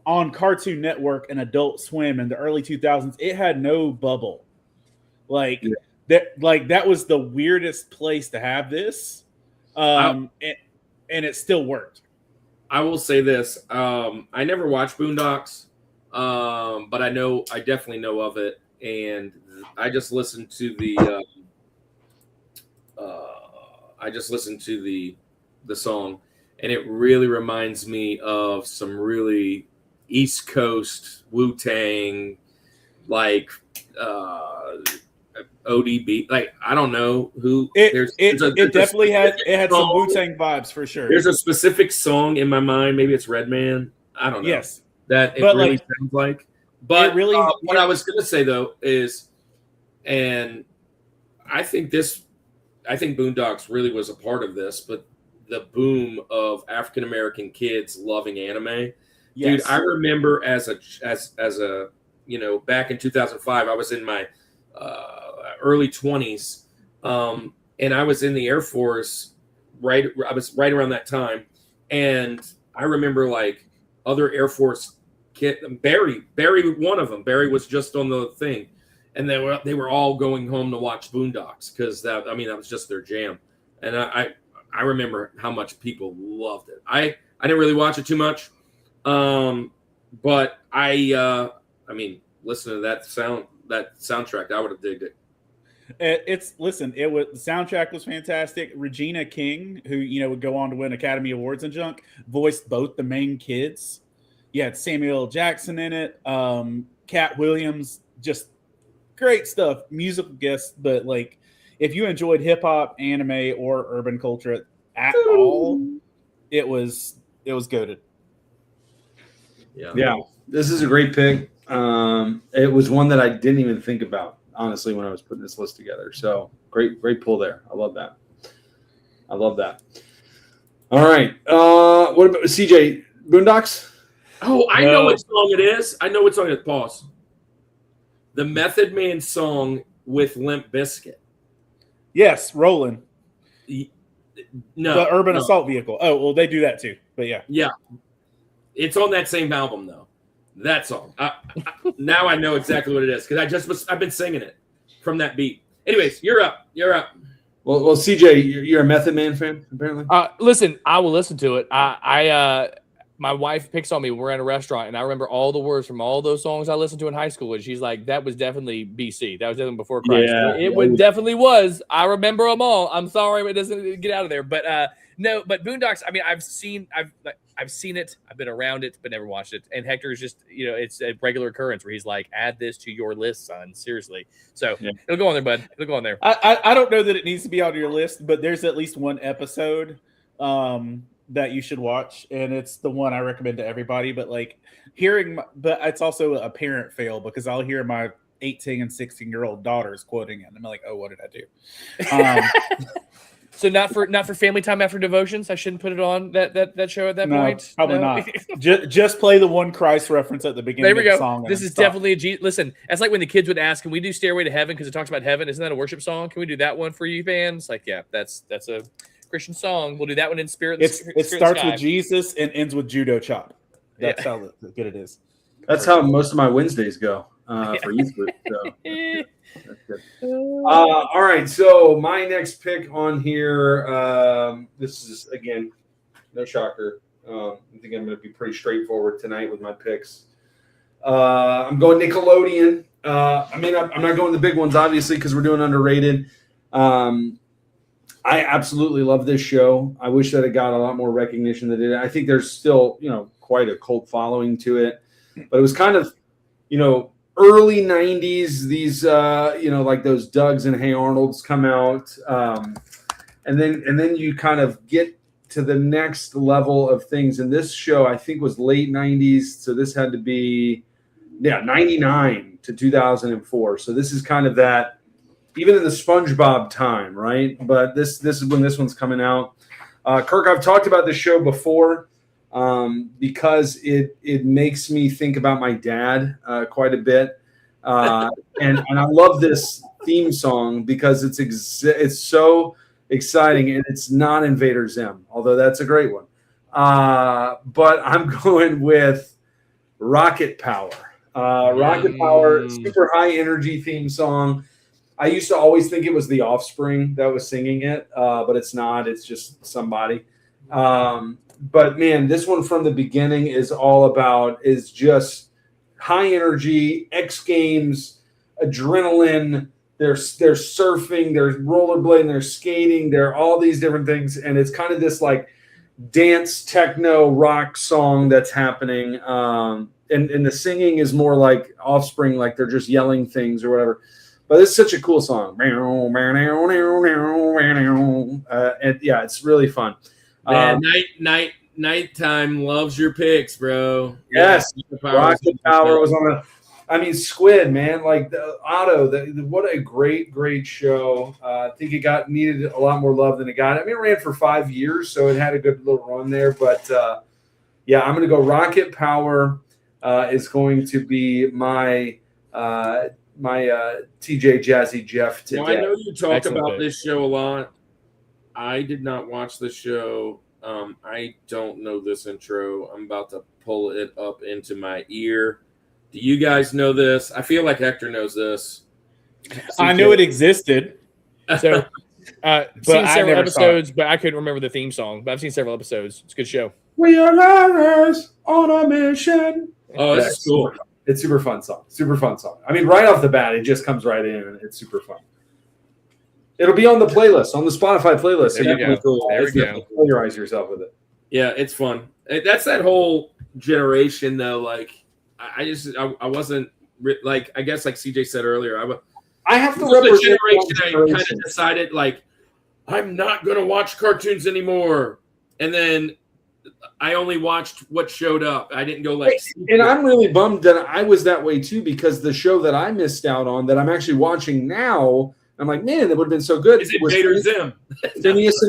on Cartoon Network and Adult Swim in the early 2000s. It had no bubble. That was the weirdest place to have this. And it still worked. I will say this. I never watched Boondocks, but I definitely know of it. And I just listened to the song, and it really reminds me of some really East Coast Wu-Tang, like ODB. Like, I don't know who. It definitely had some Wu-Tang vibes for sure. There's a specific song in my mind. Maybe it's Redman. I don't know. Yes, that it really sounds like. But what I was going to say though is, and I think Boondocks really was a part of this, but the boom of African American kids loving anime. Yes. Dude, I remember as a back in 2005, I was in my early 20s, and I was in the Air Force. I was right around that time, and I remember like other Air Force kid, Barry, one of them. Barry was just on the thing, and they were all going home to watch Boondocks because that was just their jam, and I remember how much people loved it. I didn't really watch it too much, but I listen to that soundtrack, I would have digged it. The soundtrack was fantastic. Regina King, who would go on to win Academy Awards and junk, voiced both the main kids. You had Samuel L. Jackson in it, Cat Williams, just great stuff. Musical guests, but like if you enjoyed hip hop, anime, or urban culture at all, it was goated. Yeah, this is a great pick. It was one that I didn't even think about, honestly, when I was putting this list together. So great pull there. I love that. All right. What about CJ? Boondocks? Oh, I know what song it is. Pause. The Method Man song with Limp Bizkit. Yes, Rollin'. No. The Urban Assault Vehicle. Oh, well, they do that too. But yeah. Yeah. It's on that same album, though. That song. Now I know exactly what it is because I've been singing it from that beat. Anyways, you're up. Well, CJ, you're a Method Man fan, apparently. Listen, I will listen to it. My wife picks on me when we're at a restaurant, and I remember all the words from all those songs I listened to in high school, and she's like, that was definitely BC. That was definitely before Christ. Yeah, it definitely was. I remember them all. I'm sorry it doesn't get out of there. But no, but Boondocks, I've seen it. I've been around it, but never watched it. And Hector is just, it's a regular occurrence where he's like, add this to your list, son. Seriously. So It'll go on there, bud. It'll go on there. I don't know that it needs to be on your list, but there's at least one episode that you should watch, and it's the one I recommend to everybody. But like but it's also a parent fail because I'll hear my 18 and 16-year-old daughters quoting it, and I'm like, oh, what did I do? So not for family time after devotions. I shouldn't put it on that show at that point. Probably not. Just play the one Christ reference at the beginning. There we of the go. song. This is definitely listen. That's like when the kids would ask, "Can we do Stairway to Heaven?" Because it talks about heaven. Isn't that a worship song? Can we do that one for you fans? Like, yeah, that's a Christian song. We'll do that one in spirit. It starts with Jesus and ends with judo chop. That's how good it is. That's how most of my Wednesdays go for youth group. So that's good. All right, so my next pick on here. This is again, no shocker. I think I'm going to be pretty straightforward tonight with my picks. I'm going Nickelodeon. I'm not going the big ones, obviously, because we're doing underrated. I absolutely love this show. I wish that it got a lot more recognition than it did. I think there's still, quite a cult following to it. But it was kind of, early 90s, these, like those Dougs and Hey Arnolds come out. And then you kind of get to the next level of things. And this show, I think, was late 90s. So this had to be, 99 to 2004. So this is kind of that, even in the SpongeBob time, right? But this is when this one's coming out. Kirk, I've talked about this show before because it makes me think about my dad quite a bit. And I love this theme song because it's so exciting, and it's not Invader Zim, although that's a great one. But I'm going with Rocket Power. Rocket Power, super high energy theme song. I used to always think it was The Offspring that was singing it, but it's not. It's just somebody. But man, this one from the beginning is just high energy, X Games, adrenaline. They're surfing, they're rollerblading, they're skating, they're all these different things, and it's kind of this like dance techno rock song that's happening. And the singing is more like Offspring, like they're just yelling things or whatever. But it's such a cool song. And yeah, it's really fun. Man, nighttime loves your picks, bro. Yes, Yeah, Rocket Power was on Squid, man. Like Otto, what a great show. I think it needed a lot more love than it got. I mean, it ran for 5 years, so it had a good little run there. But yeah, I'm going to go Rocket Power is going to be my TJ Jazzy Jeff today. Well, I know you talk about this show a lot. I did not watch the show. I don't know this intro. I'm about to pull it up into my ear. Do you guys know this? I feel like Hector knows this. I knew it existed. So, but seen I several never episodes, but I couldn't remember the theme song. But I've seen several episodes. It's a good show. We are lovers on a mission. Oh, this is cool. It's super fun song. Super fun song. I mean, right off the bat, it just comes right in, and it's super fun. It'll be on the playlist, on the Spotify playlist. There you go. There we go. Familiarize yourself with it. Yeah, it's fun. That's that whole generation, though. Like, I wasn't like, I guess like CJ said earlier, I have to represent represent the generation. I kind of decided like I'm not going to watch cartoons anymore, and then I only watched what showed up. I didn't go like. And I'm really bummed that I was that way too, because the show that I missed out on that I'm actually watching now, I'm like, man, that would have been so good. Is it Vader Zim? Phineas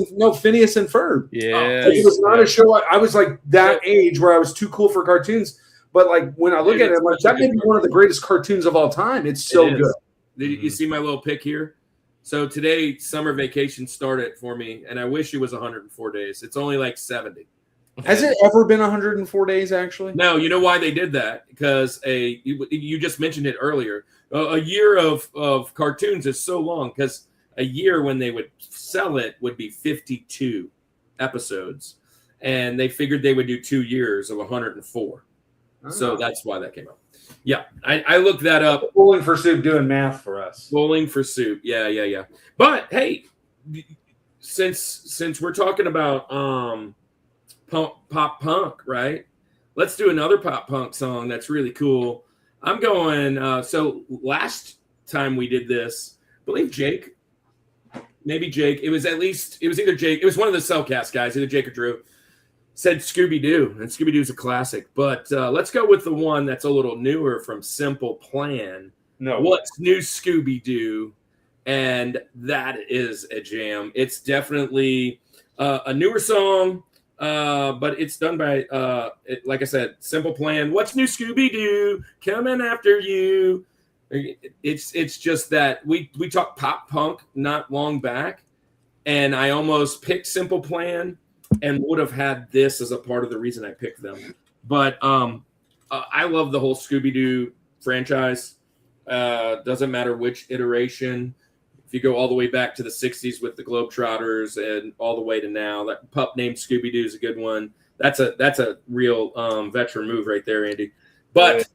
and Ferb. Yeah, It was not a show. I was like that age where I was too cool for cartoons. But like when I look at it, I'm like, that may be one of the greatest cartoons of all time. It's so good. Did you see my little pick here? So today, summer vacation started for me, and I wish it was 104 days. It's only like 70. Has it ever been 104 days, actually? No, you know why they did that? Because you just mentioned it earlier. A year of cartoons is so long, because a year when they would sell it would be 52 episodes. And they figured they would do 2 years of 104. Oh. So that's why that came up. Yeah, I looked that up. Bowling for Soup doing math for us. Bowling for Soup. Yeah. But, hey, since we're talking about pop punk, right? Let's do another pop punk song that's really cool. I'm going. So last time we did this, I believe Jake, maybe Jake. It was either Jake. It was one of the Cellcast guys, either Jake or Drew. Said Scooby Doo, and Scooby Doo's a classic. But let's go with the one that's a little newer from Simple Plan. No, what's new, Scooby Doo? And that is a jam. It's definitely a newer song. But it's done by, like I said, Simple Plan. What's new, Scooby-Doo? Coming after you. It's just that we talked pop punk not long back, and I almost picked Simple Plan and would have had this as a part of the reason I picked them. But I love the whole Scooby-Doo franchise. Doesn't matter which iteration. If you go all the way back to the 60s with the Globetrotters and all the way to now, that pup named Scooby-Doo is a good one. That's a real veteran move right there, Andy. But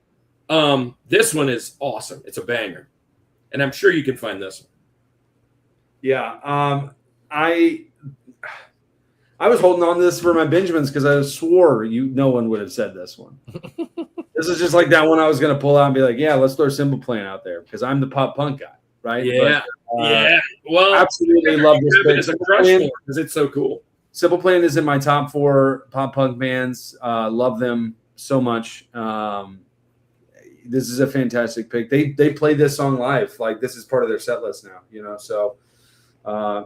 this one is awesome. It's a banger. And I'm sure you can find this one. Yeah. I was holding on to this for my Benjamins because I swore no one would have said this one. This is just like that one I was going to pull out and be like, yeah, let's throw Simple Plan out there because I'm the pop punk guy. Right? Yeah. But, well, absolutely love this band. It's a crush because it's so cool. Simple Plan is in my top 4 pop punk bands. Love them so much. This is a fantastic pick. They play this song live. Like this is part of their set list now, so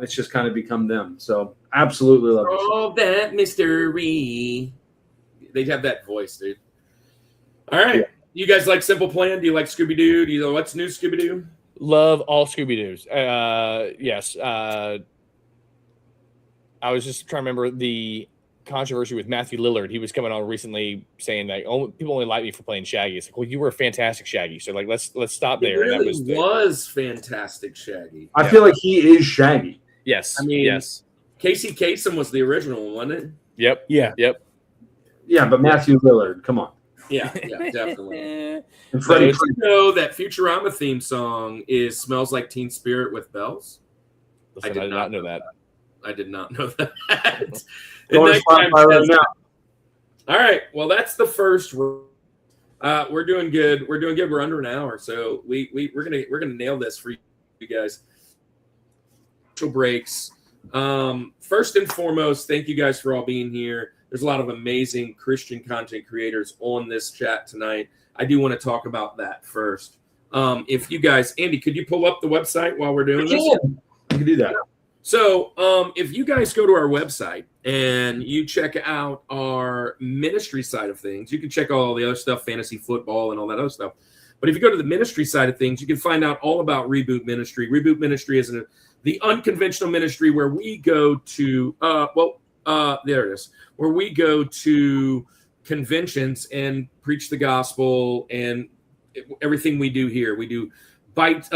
it's just kind of become them. So absolutely love it. All that mystery. They have that voice, dude. All right. Yeah. You guys like Simple Plan? Do you like Scooby-Doo? Do you know what's new, Scooby-Doo? Love all Scooby-Doos. Yes. I was just trying to remember the controversy with Matthew Lillard. He was coming on recently saying that people only like me for playing Shaggy. It's like, well, you were a fantastic Shaggy. So like, let's stop there. It really and that was fantastic Shaggy. I feel like he is Shaggy. Yes. I mean, yes. Casey Kasem was the original, wasn't it? Yep. Yeah. Yep. Yeah, but Matthew Lillard, come on. Yeah, definitely. And Freddie Did you know that Futurama theme song is "Smells Like Teen Spirit" with bells? Listen, I did not know that. I did not know that. Going to Spotify right now. All right. Well, that's the first. We're doing good. We're doing good. We're under an hour, so we're gonna nail this for you guys. Breaks. First and foremost, thank you guys for all being here. There's a lot of amazing Christian content creators on this chat tonight. I do want to talk about that first. If you guys, Andy, could you pull up the website while we're doing this? You can do that. So if you guys go to our website and you check out our ministry side of things, you can check all the other stuff, fantasy football and all that other stuff. But if you go to the ministry side of things, you can find out all about Reboot Ministry. Reboot Ministry is the unconventional ministry where we go to, there it is, where we go to conventions and preach the gospel and everything we do here. We do bite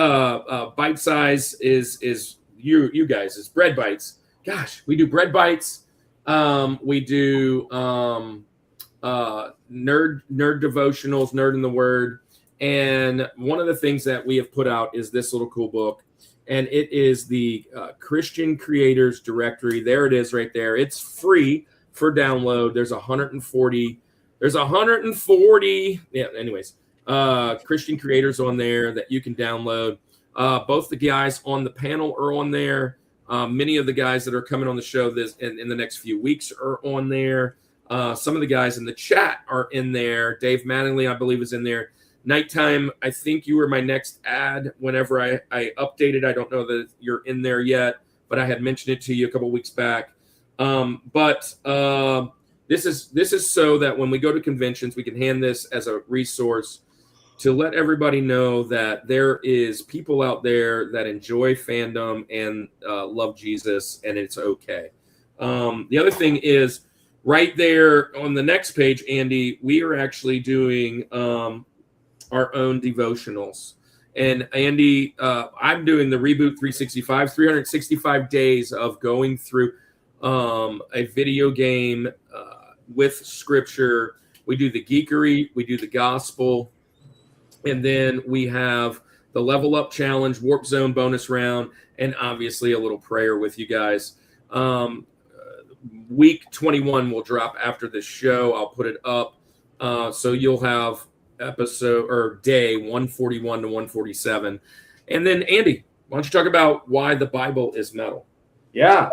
size is you guys is bread bites. Gosh, we do bread bites. We do nerd devotionals, nerd in the word. And one of the things that we have put out is this little cool book, and it is the Christian Creators Directory. There it is right there. It's free for download. There's 140. Yeah, anyways, Christian creators on there that you can download. Both the guys on the panel are on there. Many of the guys that are coming on the show in the next few weeks are on there. Some of the guys in the chat are in there. Dave Mattingly, I believe, is in there. Nighttime, I think you were my next ad whenever I updated. I don't know that you're in there yet, but I had mentioned it to you a couple weeks back. This is so that when we go to conventions, we can hand this as a resource to let everybody know that there is people out there that enjoy fandom and love Jesus, and it's okay. The other thing is right there on the next page, Andy, we are actually doing our own devotionals. And Andy, I'm doing the Reboot 365 days of going through a video game with scripture. We do the geekery, we do the gospel, and then we have the level up challenge, warp zone bonus round, and obviously a little prayer with you guys. Week 21 will drop after this show. I'll put it up. So you'll have episode or day 141 to 147. And then Andy, why don't you talk about why the Bible is metal? Yeah.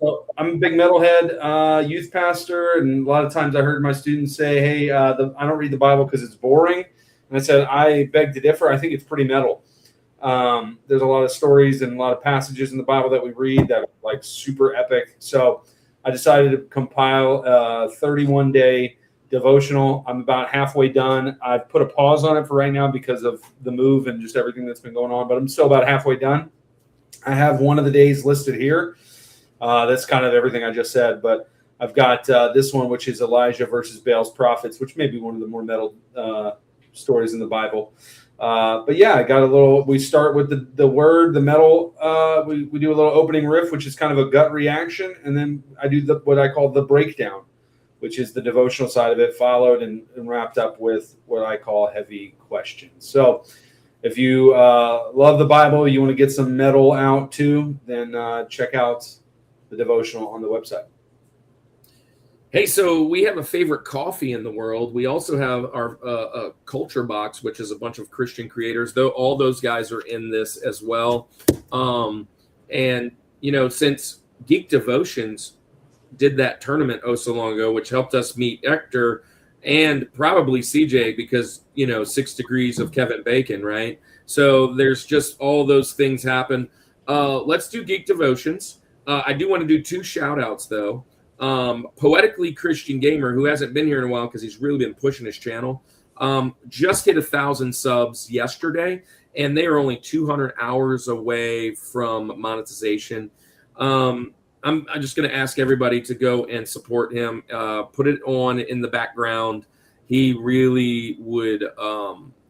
So I'm a big metalhead, youth pastor, and a lot of times I heard my students say, hey, I don't read the Bible because it's boring. And I said, I beg to differ. I think it's pretty metal. There's a lot of stories and a lot of passages in the Bible that we read that are like super epic. So I decided to compile a 31-day devotional. I'm about halfway done. I've put a pause on it for right now because of the move and just everything that's been going on, but I'm still about halfway done. I have one of the days listed here. That's kind of everything I just said, but I've got this one, which is Elijah versus Baal's prophets, which may be one of the more metal stories in the Bible. But yeah, I got a little, we start with the word, the metal. We do a little opening riff, which is kind of a gut reaction. And then I do what I call the breakdown, which is the devotional side of it, followed and wrapped up with what I call heavy questions. So if you love the Bible, you want to get some metal out too, then check out the devotional on the website. Hey, so we have a favorite coffee in the world. We also have our culture box, which is a bunch of Christian creators, though all those guys are in this as well. And, you know, since Geek Devotions did that tournament so long ago, which helped us meet Hector and probably CJ because, you know, 6 degrees of Kevin Bacon, right? So there's just all those things happen. Let's do Geek Devotions. I do want to do 2 shout outs, though. Poetically Christian Gamer, who hasn't been here in a while because he's really been pushing his channel, just hit 1,000 subs yesterday, and they are only 200 hours away from monetization. I'm just going to ask everybody to go and support him. Put it on in the background. He really would.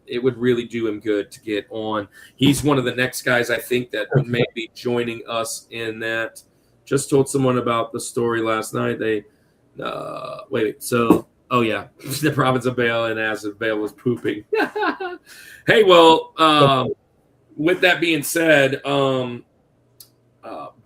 It would really do him good to get on. He's one of the next guys I think that may be joining us in that. Just told someone about the story last night. They wait. So yeah, the province of Bale, and as if Bale was pooping. Hey, well, with that being said,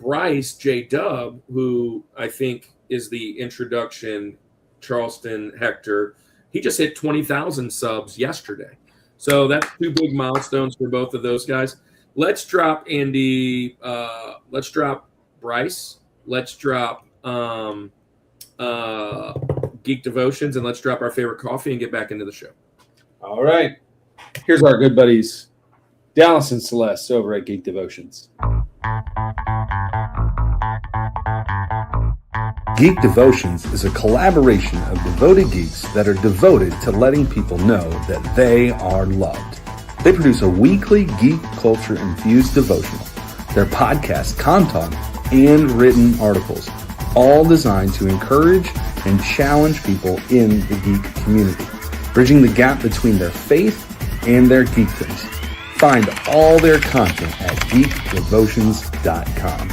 Bryce J. Dub, who I think is the introduction, Charleston Hector, he just hit 20,000 subs yesterday. So that's 2 big milestones for both of those guys. Let's drop Andy. Let's drop Bryce. Let's drop Geek Devotions, and let's drop our favorite coffee and get back into the show. All right. Here's our good buddies, Dallas and Celeste over at Geek Devotions. Geek Devotions is a collaboration of devoted geeks that are devoted to letting people know that they are loved. They produce a weekly geek culture-infused devotional, their podcast content, and written articles, all designed to encourage and challenge people in the geek community, bridging the gap between their faith and their geekdoms. Find all their content at geekdevotions.com.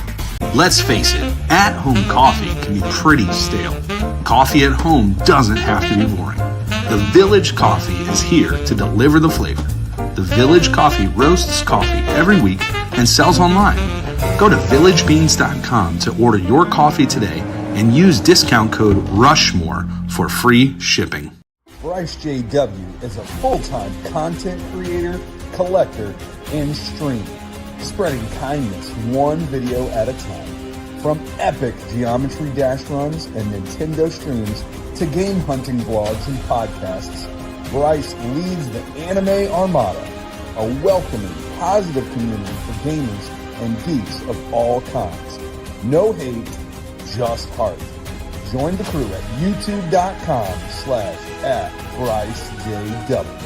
Let's face it, at-home coffee can be pretty stale. Coffee at home doesn't have to be boring. The Village Coffee is here to deliver the flavor. The Village Coffee roasts coffee every week and sells online. Go to villagebeans.com to order your coffee today and use discount code RUSHMORE for free shipping. Bryce J.W. is a full-time content creator, collector, and streamer, spreading kindness one video at a time. From epic Geometry Dash runs and Nintendo streams to game hunting vlogs and podcasts, Bryce leads the Anime Armada, a welcoming, positive community for gamers and geeks of all kinds. No hate, just heart. Join the crew at youtube.com/@BryceJW.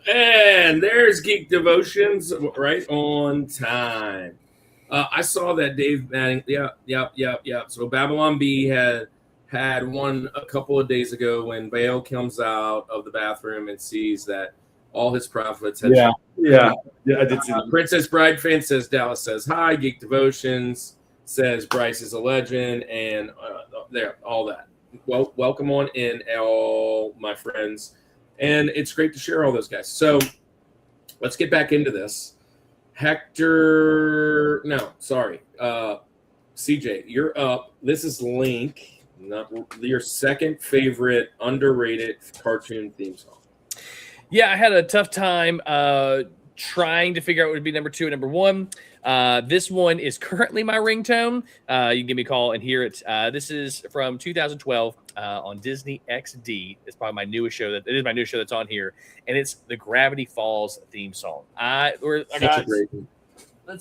And there's Geek Devotions right on time. I saw that Dave Manning. Yep. So Babylon B had one a couple of days ago when Bale comes out of the bathroom and sees that all his prophets had. Yeah, I did see that. Princess Bride fan says Dallas says hi. Geek Devotions says Bryce is a legend, and there all that. Well, welcome on in, all my friends. And it's great to share all those guys. So let's get back into this. CJ, you're up. This is Link, your second favorite underrated cartoon theme song. Yeah, I had a tough time trying to figure out what would be number 2 and number 1. This one is currently my ringtone. You can give me a call and hear it. This is from 2012 on Disney XD. It's probably my newest show. It is my newest show that's on here, and it's the Gravity Falls theme song. Let's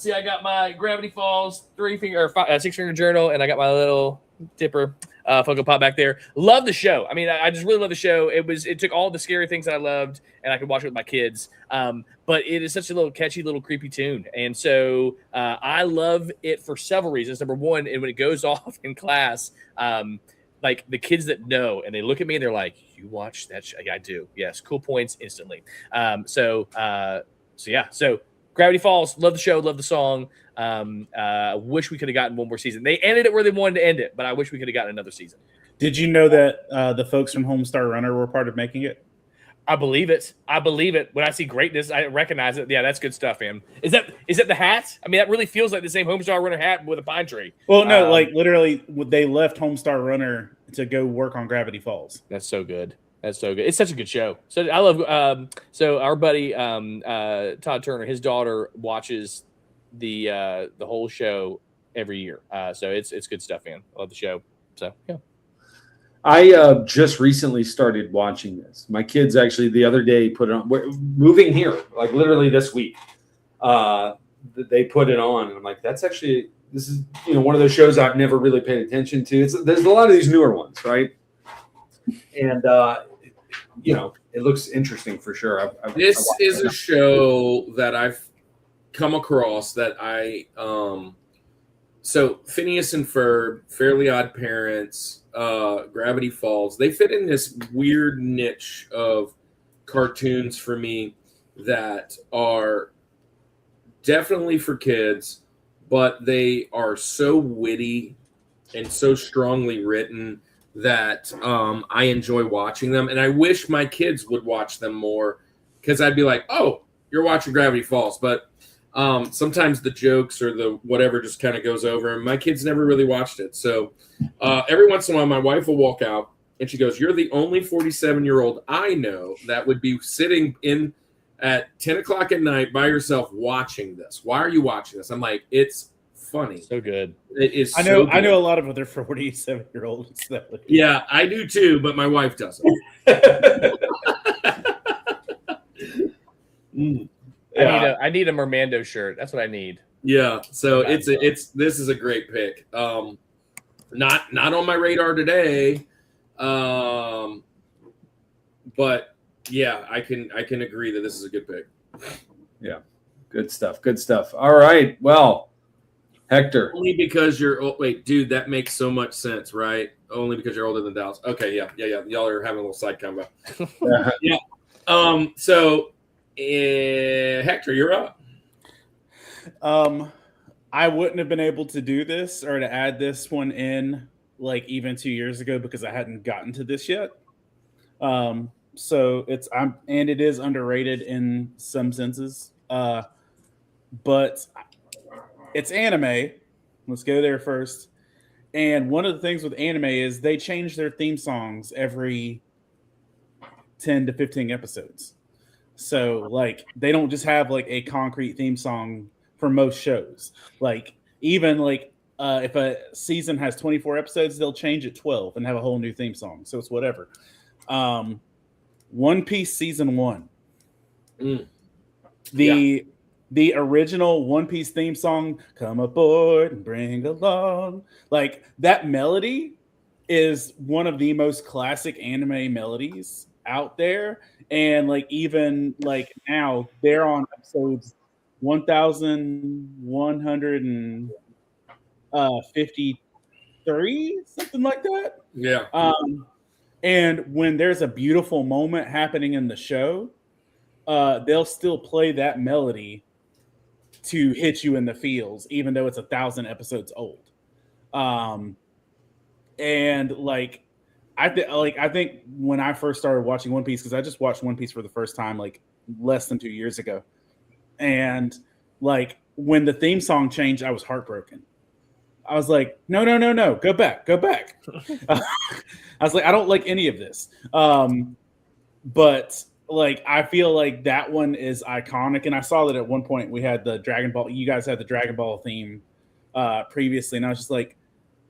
see. I got my Gravity Falls 6-finger journal, and I got my little dipper Funko Pop back there. Love the show. I mean, I just really love the show. It took all the scary things that I loved, and I could watch it with my kids. But it is such a little catchy, little creepy tune. And so I love it for several reasons. Number one, and when it goes off in class, like the kids that know, and they look at me and they're like, "You watch that show?" Yeah, I do. Yes, cool points instantly. So Gravity Falls, love the show, love the song. Wish we could have gotten one more season. They ended it where they wanted to end it, but I wish we could have gotten another season. Did you know that the folks from Homestar Runner were part of making it? I believe it. When I see greatness, I recognize it. Yeah, that's good stuff, man. Is that the hat? I mean, that really feels like the same Homestar Runner hat with a pine tree. Well, no, like literally, they left Homestar Runner to go work on Gravity Falls. That's so good. That's so good. It's such a good show. So I love. So our buddy Todd Turner, his daughter watches the whole show every year. So it's good stuff, man. I love the show. So yeah. I just recently started watching this. My kids actually the other day put it on. We're moving here, like literally this week. They put it on, and I'm like, this is one of those shows I've never really paid attention to. There's a lot of these newer ones, right? And it looks interesting for sure. This is a show that I've come across that so Phineas and Ferb, Fairly Odd Parents, Gravity Falls, they fit in this weird niche of cartoons for me that are definitely for kids, but they are so witty and so strongly written that I enjoy watching them. And I wish my kids would watch them more, because I'd be like, oh, you're watching Gravity Falls. But sometimes the jokes or the whatever just kind of goes over, and my kids never really watched it. So every once in a while, my wife will walk out and she goes, you're the only 47-year-old I know that would be sitting in at 10 o'clock at night by yourself watching this. Why are you watching this? I'm like, it's funny. So good. It is. I know a lot of other 47-year-olds. Yeah, I do too, but my wife doesn't. I need a Mermando shirt. That's what I need. Yeah, so this is a great pick. Not on my radar today, but yeah, I can agree that this is a good pick. Yeah, good stuff. Good stuff. All right, well, Hector. Only because dude, that makes so much sense, right? Only because you're older than Dallas. Okay, yeah. Y'all are having a little side combo. Yeah. So, Hector, you're up. I wouldn't have been able to do this or to add this one in like even 2 years ago because I hadn't gotten to this yet. So it is underrated in some senses. But it's anime. Let's go there first. And one of the things with anime is they change their theme songs every 10 to 15 episodes. So like they don't just have like a concrete theme song for most shows. Like even like if a season has 24 episodes, they'll change it 12 and have a whole new theme song. So it's whatever. One Piece season 1. The original One Piece theme song, come aboard and bring along, like that melody is one of the most classic anime melodies out there. And like even like now they're on episodes 1153, something like that. Yeah. And when there's a beautiful moment happening in the show, they'll still play that melody to hit you in the feels, even though it's 1,000 episodes old. And like I think when I first started watching One Piece, because I just watched One Piece for the first time like less than 2 years ago, and like when the theme song changed, I was heartbroken. I was like, no, go back. I was like, I don't like any of this. But like, I feel like that one is iconic. And I saw that at one point we had the Dragon Ball. You guys had the Dragon Ball theme previously. And I was just like,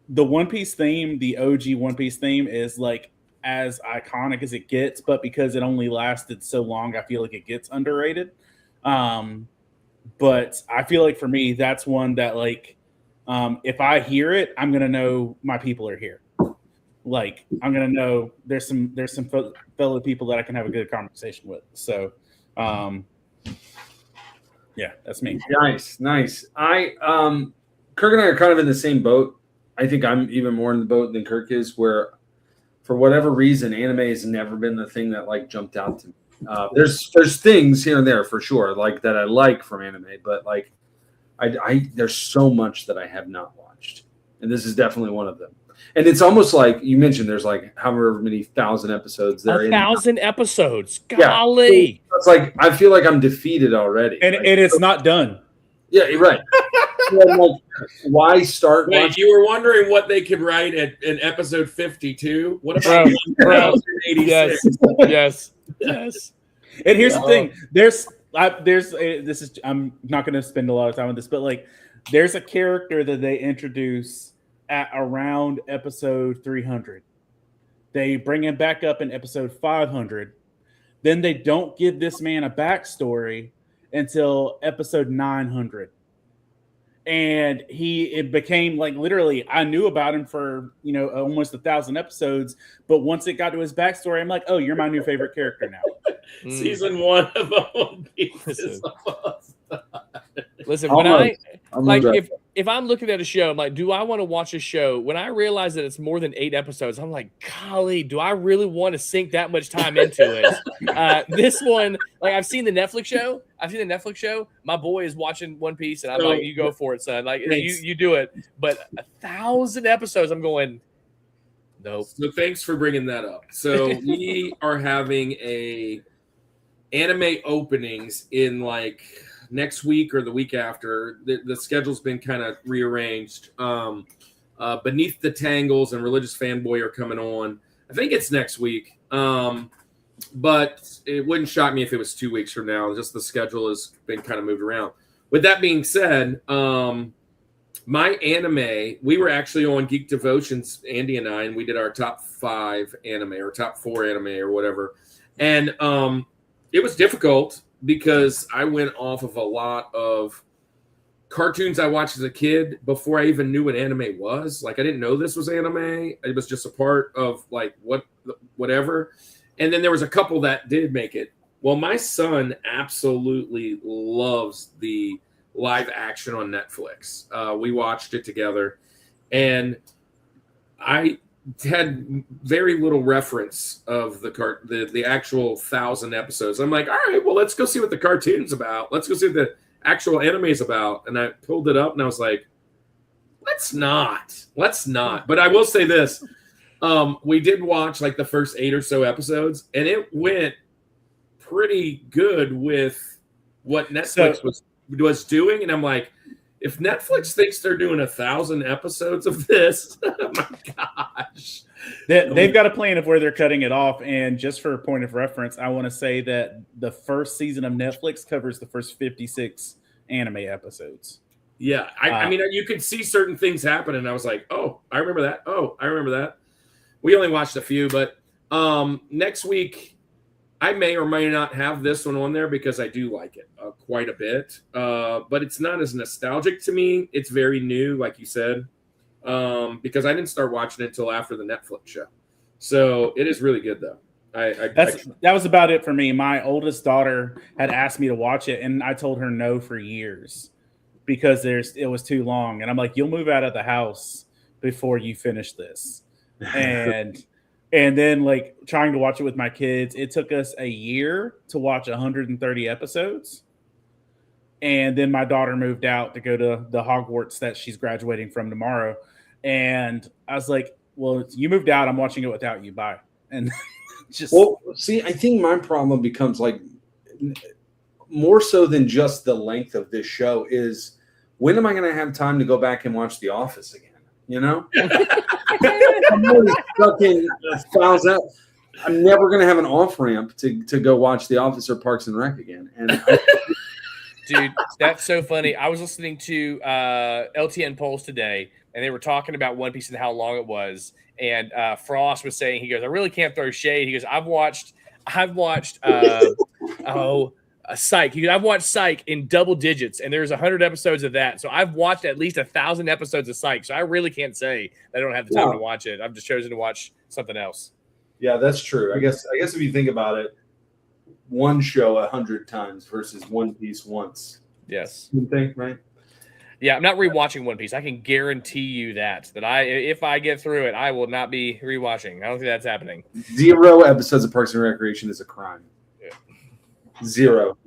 the One Piece theme, the OG One Piece theme is like as iconic as it gets. But because it only lasted so long, I feel like it gets underrated. But I feel like for me, that's one that like, if I hear it, I'm going to know my people are here. Like I'm going to know there's some fellow people that I can have a good conversation with. So, yeah, that's me. Nice. Kirk and I are kind of in the same boat. I think I'm even more in the boat than Kirk is, where for whatever reason, anime has never been the thing that like jumped out to me. There's things here and there for sure, like that I like from anime, but like I there's so much that I have not watched, and this is definitely one of them. And it's almost like you mentioned, there's like however many 1,000 episodes there. 1,000 episodes, golly! Yeah. It's like I feel like I'm defeated already, and it's not done. Yeah, you're right. Like, why start? Wait, you were wondering what they could write in episode 52? What about 1086? Yes. And here's the thing: I'm not going to spend a lot of time on this, but like, there's a character that they introduce at around episode 300. They bring him back up in episode 500. Then they don't give this man a backstory until episode 900. And it became like literally I knew about him for almost 1,000 episodes, but once it got to his backstory, I'm like, oh, you're my new favorite character now. Season 1 of One Piece is Listen, when if I'm looking at a show, I'm like, do I want to watch a show? When I realize that it's more than 8 episodes, I'm like, golly, do I really want to sink that much time into it? This one, like, I've seen the Netflix show. My boy is watching One Piece, and I'm like, you go for it, son. Like, you do it. But 1,000 episodes, I'm going, nope. So thanks for bringing that up. So we are having a anime openings in like next week or the week after. The schedule's been kind of rearranged. Beneath the Tangles and Religious Fanboy are coming on. I think it's next week. But it wouldn't shock me if it was 2 weeks from now. Just the schedule has been kind of moved around. With that being said, my anime, we were actually on Geek Devotions, Andy and I, and we did our top 5 anime or top 4 anime or whatever. And it was difficult because I went off of a lot of cartoons I watched as a kid before I even knew what anime was. Like, I didn't know this was anime. It was just a part of like whatever. And then there was a couple that did make it. Well, my son absolutely loves the live action on Netflix. We watched it together, and I had very little reference of the actual 1,000 episodes. I'm like, all right, well, let's go see what the cartoon's about. Let's go see what the actual anime is about. And I pulled it up, and I was like, let's not. But I will say this. We did watch like the first 8 or so episodes, and it went pretty good with what Netflix was doing. And I'm like, if Netflix thinks they're doing 1,000 episodes of this, oh my gosh. They've got a plan of where they're cutting it off. And just for a point of reference, I want to say that the first season of Netflix covers the first 56 anime episodes. Yeah. I mean, you could see certain things happen, and I was like, oh, I remember that. Oh, I remember that. We only watched a few, but next week, I may or may not have this one on there because I do like it quite a bit. But it's not as nostalgic to me. It's very new, like you said, because I didn't start watching it until after the Netflix show. So it is really good, though. That was about it for me. My oldest daughter had asked me to watch it, and I told her no for years because it was too long. And I'm like, you'll move out of the house before you finish this. And then, like, trying to watch it with my kids, it took us a year to watch 130 episodes. And then my daughter moved out to go to the Hogwarts that she's graduating from tomorrow. And I was like, well, you moved out. I'm watching it without you. Bye. And see, I think my problem becomes like more so than just the length of this show is when am I going to have time to go back and watch The Office again? You know, I'm always stuck in 1,000. I'm never going to have an off ramp to go watch The Office or Parks and Rec again. And dude, that's so funny. I was listening to LTN Polls today, and they were talking about One Piece and how long it was. And Frost was saying, he goes, I really can't throw shade. He goes, I've watched Psych. He goes, I've watched Psych in double digits, and there's 100 episodes of that. So I've watched at least 1,000 episodes of Psych. So I really can't say that I don't have the time to watch it. I've just chosen to watch something else. Yeah, that's true. I guess if you think about it, one show 100 times versus One Piece once. Yes. You think, right? Yeah, I'm not rewatching One Piece. I can guarantee you that if I get through it, I will not be rewatching. I don't think that's happening. 0 episodes of Parks and Recreation is a crime. Yeah. 0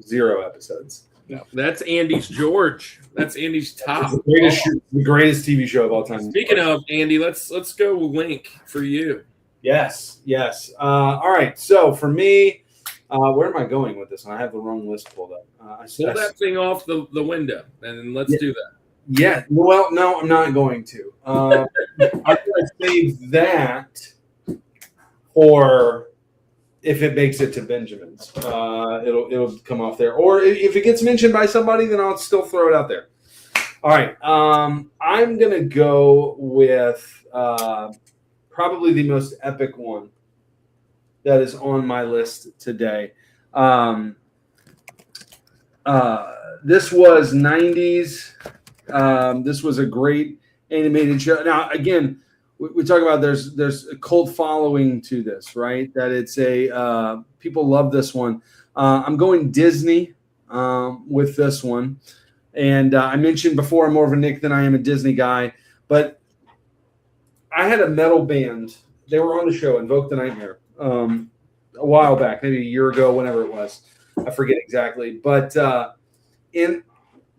episodes. No, that's Andy's George. That's Andy's top. The greatest TV show of all time. Speaking of Andy, let's go Link for you. Yes. All right. So for me, where am I going with this? I have the wrong list pulled up. Pull that thing off the window, and let's do that. Yeah. Well, no, I'm not going to. I'm going to save that for if it makes it to Benjamin's. It'll come off there. Or if it gets mentioned by somebody, then I'll still throw it out there. All right. I'm going to go with probably the most epic one that is on my list today. This was 90s This was a great animated show. Now, again, we talk about there's a cult following to this, right? That it's a people love this one. I'm going Disney with this one, and I mentioned before I'm more of a Nick than I am a Disney guy, but I had a metal band. They were on the show, Invoke the Nightmare, a while back, maybe a year ago, whenever it was. I forget exactly, but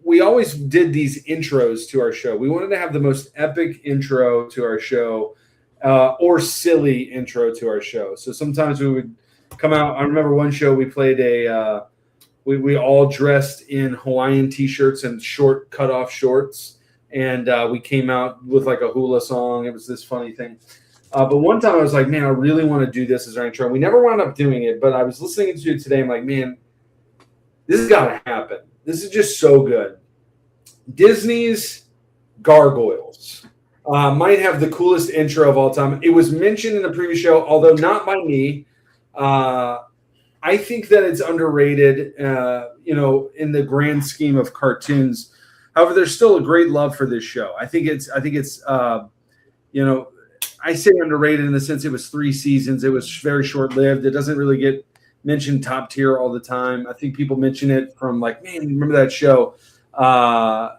we always did these intros to our show. We wanted to have the most epic intro to our show, or silly intro to our show. So sometimes we would come out. I remember one show we played we all dressed in Hawaiian t-shirts and short cutoff shorts, and we came out with like a hula song. It was this funny thing. But one time I was like, man, I really want to do this as our intro. We never wound up doing it, but I was listening to it today. I'm like, man, this has got to happen. This is just so good. Disney's Gargoyles might have the coolest intro of all time. It was mentioned in the previous show, although not by me. I think that it's underrated, in the grand scheme of cartoons. However, there's still a great love for this show. I think it's I say underrated in the sense it was 3 seasons. It was very short-lived. It doesn't really get mentioned top tier all the time. I think people mention it from like, man, remember that show? I'm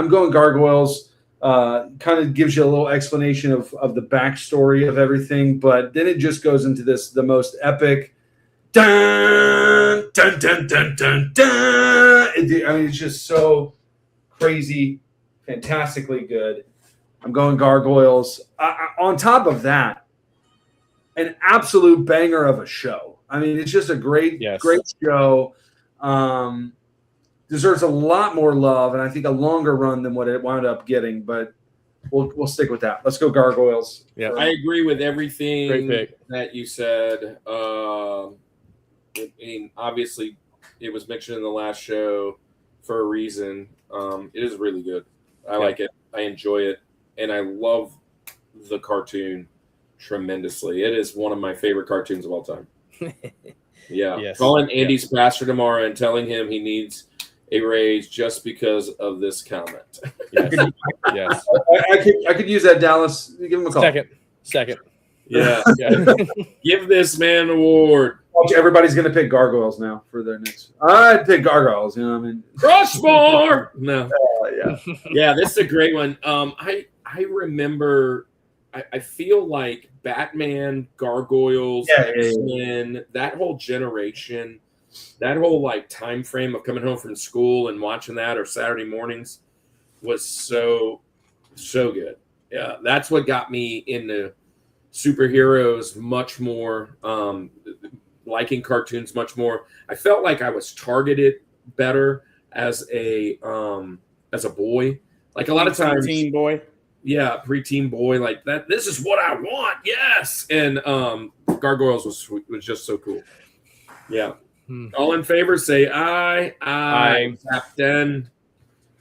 going Gargoyles. Kind of gives you a little explanation of the backstory of everything, but then it just goes into the most epic dun dun dun dun dun dun. I mean, it's just so crazy, fantastically good. I'm going Gargoyles. On top of that, an absolute banger of a show. I mean, it's just a great show. Deserves a lot more love, and I think a longer run than what it wound up getting. But we'll stick with that. Let's go Gargoyles. Yeah, I agree with everything that you said. I mean, obviously, it was mentioned in the last show for a reason. It is really good. I like it. I enjoy it. And I love the cartoon tremendously. It is one of my favorite cartoons of all time. Yeah. Yes. Calling Andy Spasser tomorrow and telling him he needs a raise just because of this comment. Yes. I could use that, Dallas. Give him a call. Second. Yeah. Give this man an award. Everybody's going to pick Gargoyles now for their next. I'd pick Gargoyles. You know what I mean? Rushmore! No. Yeah. Yeah, this is a great one. I remember, I feel like Batman, Gargoyles, X-Men, that whole generation, that whole like time frame of coming home from school and watching that or Saturday mornings was so good. Yeah, that's what got me into superheroes much more, liking cartoons much more. I felt like I was targeted better as a boy. Like a lot of times, preteen boy. Yeah, preteen boy, like that. This is what I want. Yes, and Gargoyles was just so cool. Yeah. All in favor, say aye. Aye. Captain.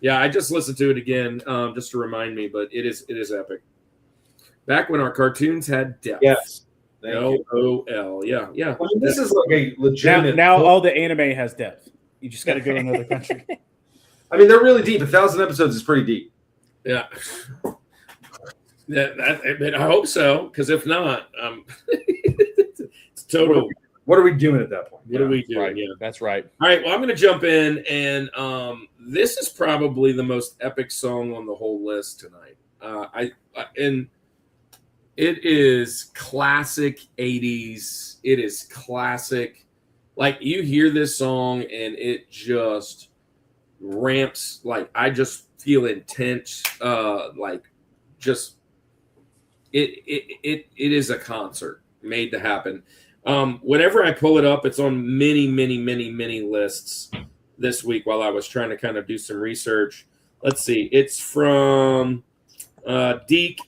Yeah, I just listened to it again just to remind me, but it is epic. Back when our cartoons had depth. Yes. LOL. Yeah. I mean, this is like a legitimate. Now all the anime has depth. You just got to go to another country. I mean, they're really deep. 1,000 episodes is pretty deep. Yeah. I hope so, because if not, it's total. What are we doing at that point? What are we doing? Right. Yeah, that's right. All right. Well, I'm going to jump in, and this is probably the most epic song on the whole list tonight. And it is classic 80s. It is classic. Like you hear this song, and it just ramps. Like I just feel intense. It is a concert made to happen. Whenever I pull it up, it's on many lists this week while I was trying to kind of do some research. Let's see. It's from Geek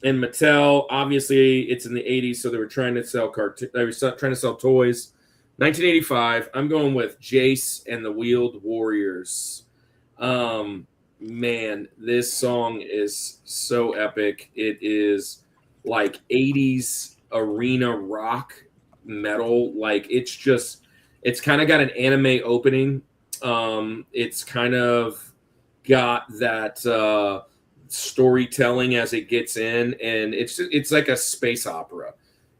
and Mattel. Obviously, it's in the 80s, so they were trying to sell They were trying to sell toys. 1985. I'm going with Jace and the Wheeled Warriors. Man, this song is so epic. It is like 80s arena rock metal. Like it's kind of got an anime opening. It's kind of got that storytelling as it gets in, and it's like a space opera.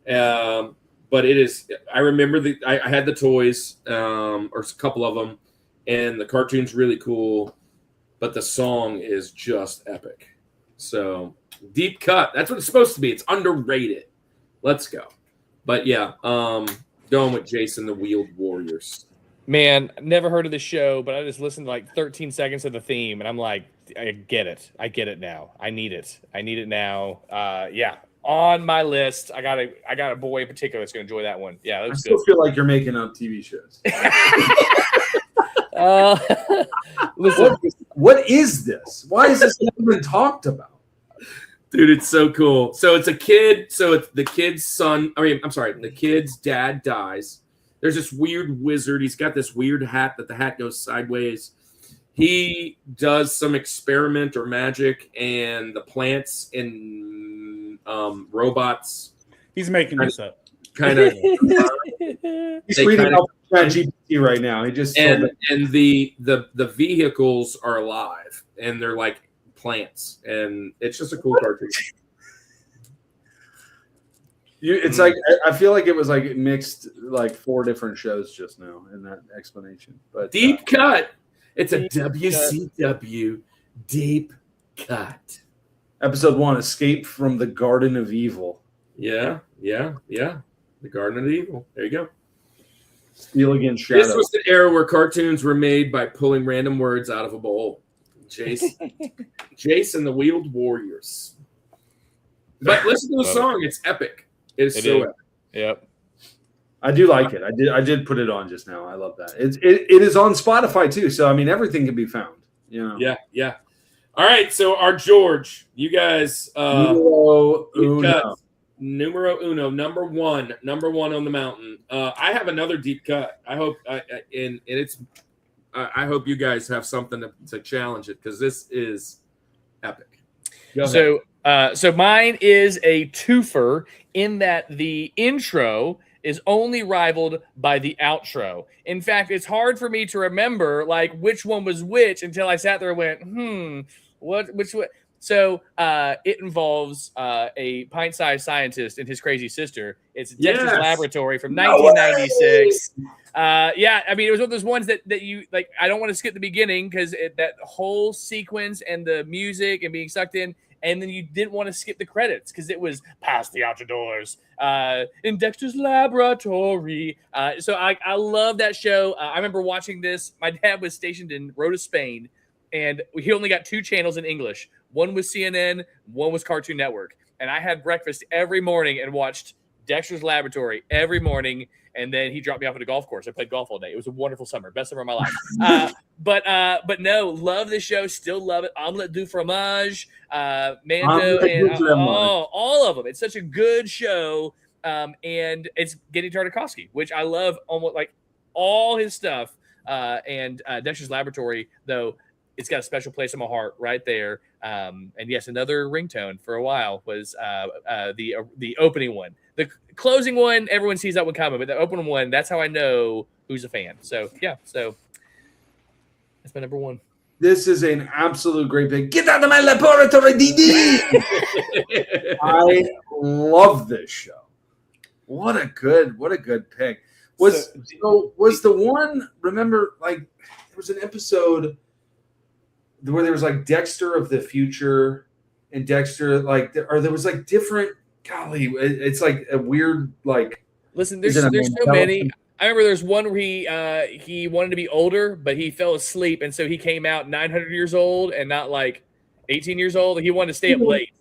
But it is. I remember I had the toys, or a couple of them, and the cartoon's really cool. But the song is just epic. So deep cut. That's what it's supposed to be. It's underrated. Let's go. But yeah, going with Jason the Wheeled Warriors. Man, never heard of the show, but I just listened to like 13 seconds of the theme, and I'm like, I get it. I get it now. I need it. I need it now. Yeah, on my list. I got a boy in particular that's going to enjoy that one. Yeah, that I looks still good. feel like you're making up TV shows. Listen, What is this? Why is this never been talked about? Dude, it's so cool. So it's a kid. So it's the kid's son. The kid's dad dies. There's this weird wizard. He's got this weird hat that the hat goes sideways. He does some experiment or magic, and the plants and robots. He's making this up. Kind of. He's reading off ChatGPT right now. He just and the vehicles are alive, and they're like plants, and it's just a cool cartoon. It's like I feel like it was like mixed like 4 different shows just now in that explanation. But Deep cut. It's a WCW deep cut. Episode 1: Escape from the Garden of Evil. Yeah. The Garden of Evil. There you go. Steel Against Shadow. This was the era where cartoons were made by pulling random words out of a bowl. Jason the Wheeled Warriors. But listen to the song. It's epic. It's so epic. Yep. I do like it. I did put it on just now. I love that. It is on Spotify too. So I mean, everything can be found. You know. Yeah. All right. So our George, you guys, Numero uno, number one on the mountain. I have another deep cut. I hope, I hope you guys have something to challenge it, because this is epic. So mine is a twofer in that the intro is only rivaled by the outro. In fact, it's hard for me to remember like which one was which until I sat there and went, which one? So it involves a pint-sized scientist and his crazy sister. It's Dexter's Laboratory from 1996. Yeah, I mean, it was one of those ones that you like. I don't want to skip the beginning because that whole sequence and the music and being sucked in. And then you didn't want to skip the credits because it was past the outdoors in Dexter's Laboratory. So I love that show. I remember watching this. My dad was stationed in Rota, Spain, and he only got 2 channels in English. One was CNN, one was Cartoon Network. And I had breakfast every morning and watched Dexter's Laboratory every morning. And then he dropped me off at a golf course. I played golf all day. It was a wonderful summer, best summer of my life. But no, love the show, still love it. Omelette du fromage, Mando, and all of them. It's such a good show, and it's getting Tartakovsky, which I love almost like all his stuff. And Dexter's Laboratory, though, it's got a special place in my heart right there. And yes, another ringtone for a while was the opening one. The closing one, everyone sees that one coming, but the opening one, that's how I know who's a fan. So, yeah, so that's my number one. This is an absolute great pick. Get out of my laboratory, DD! I love this show. What a good pick. Was the one, remember, like, there was an episode where there was like Dexter of the future and Dexter, like, or there was like different, golly, it's like a weird, like. Listen, there's so many. I remember there's one where he wanted to be older, but he fell asleep, and so he came out 900 years old and not like 18 years old. He wanted to stay up late,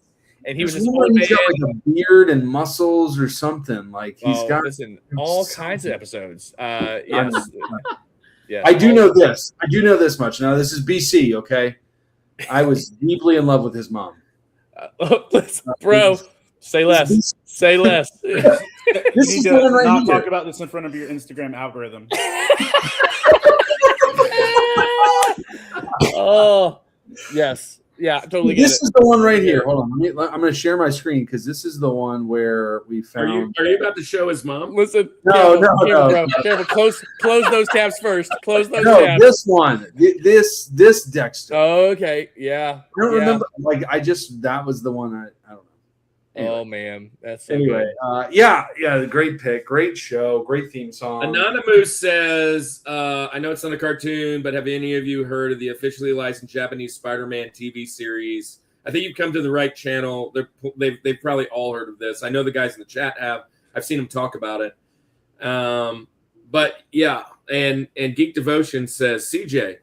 and he was this old man. He's got like a beard and muscles or something. Like he's got all kinds of episodes. Yes. Yeah. I do know this. I do know this much. Now this is BC. Okay, I was deeply in love with his mom. Bro, say less. Say less. This is one right not here. Talk about this in front of your Instagram algorithm. Oh, yes. Yeah, totally get This it. is the one right here. Hold on. I'm going to share my screen because this is the one where we found. Are you about to show his mom? Listen, No, careful, no. bro. Careful. Close those tabs first. Close those No, tabs. this one. This Dexter. Okay, yeah. I don't remember. Like, that was the one I don't know. Anyway. Oh man, that's so Anyway, good. great pick, great show, great theme song. Anonymous says, I know it's not a cartoon, but have any of you heard of the officially licensed Japanese Spider-Man TV series? I think you've come to the right channel. They've probably all heard of this. I know the guys in the chat have. I've seen them talk about it. But yeah, and Geek Devotion says, CJ,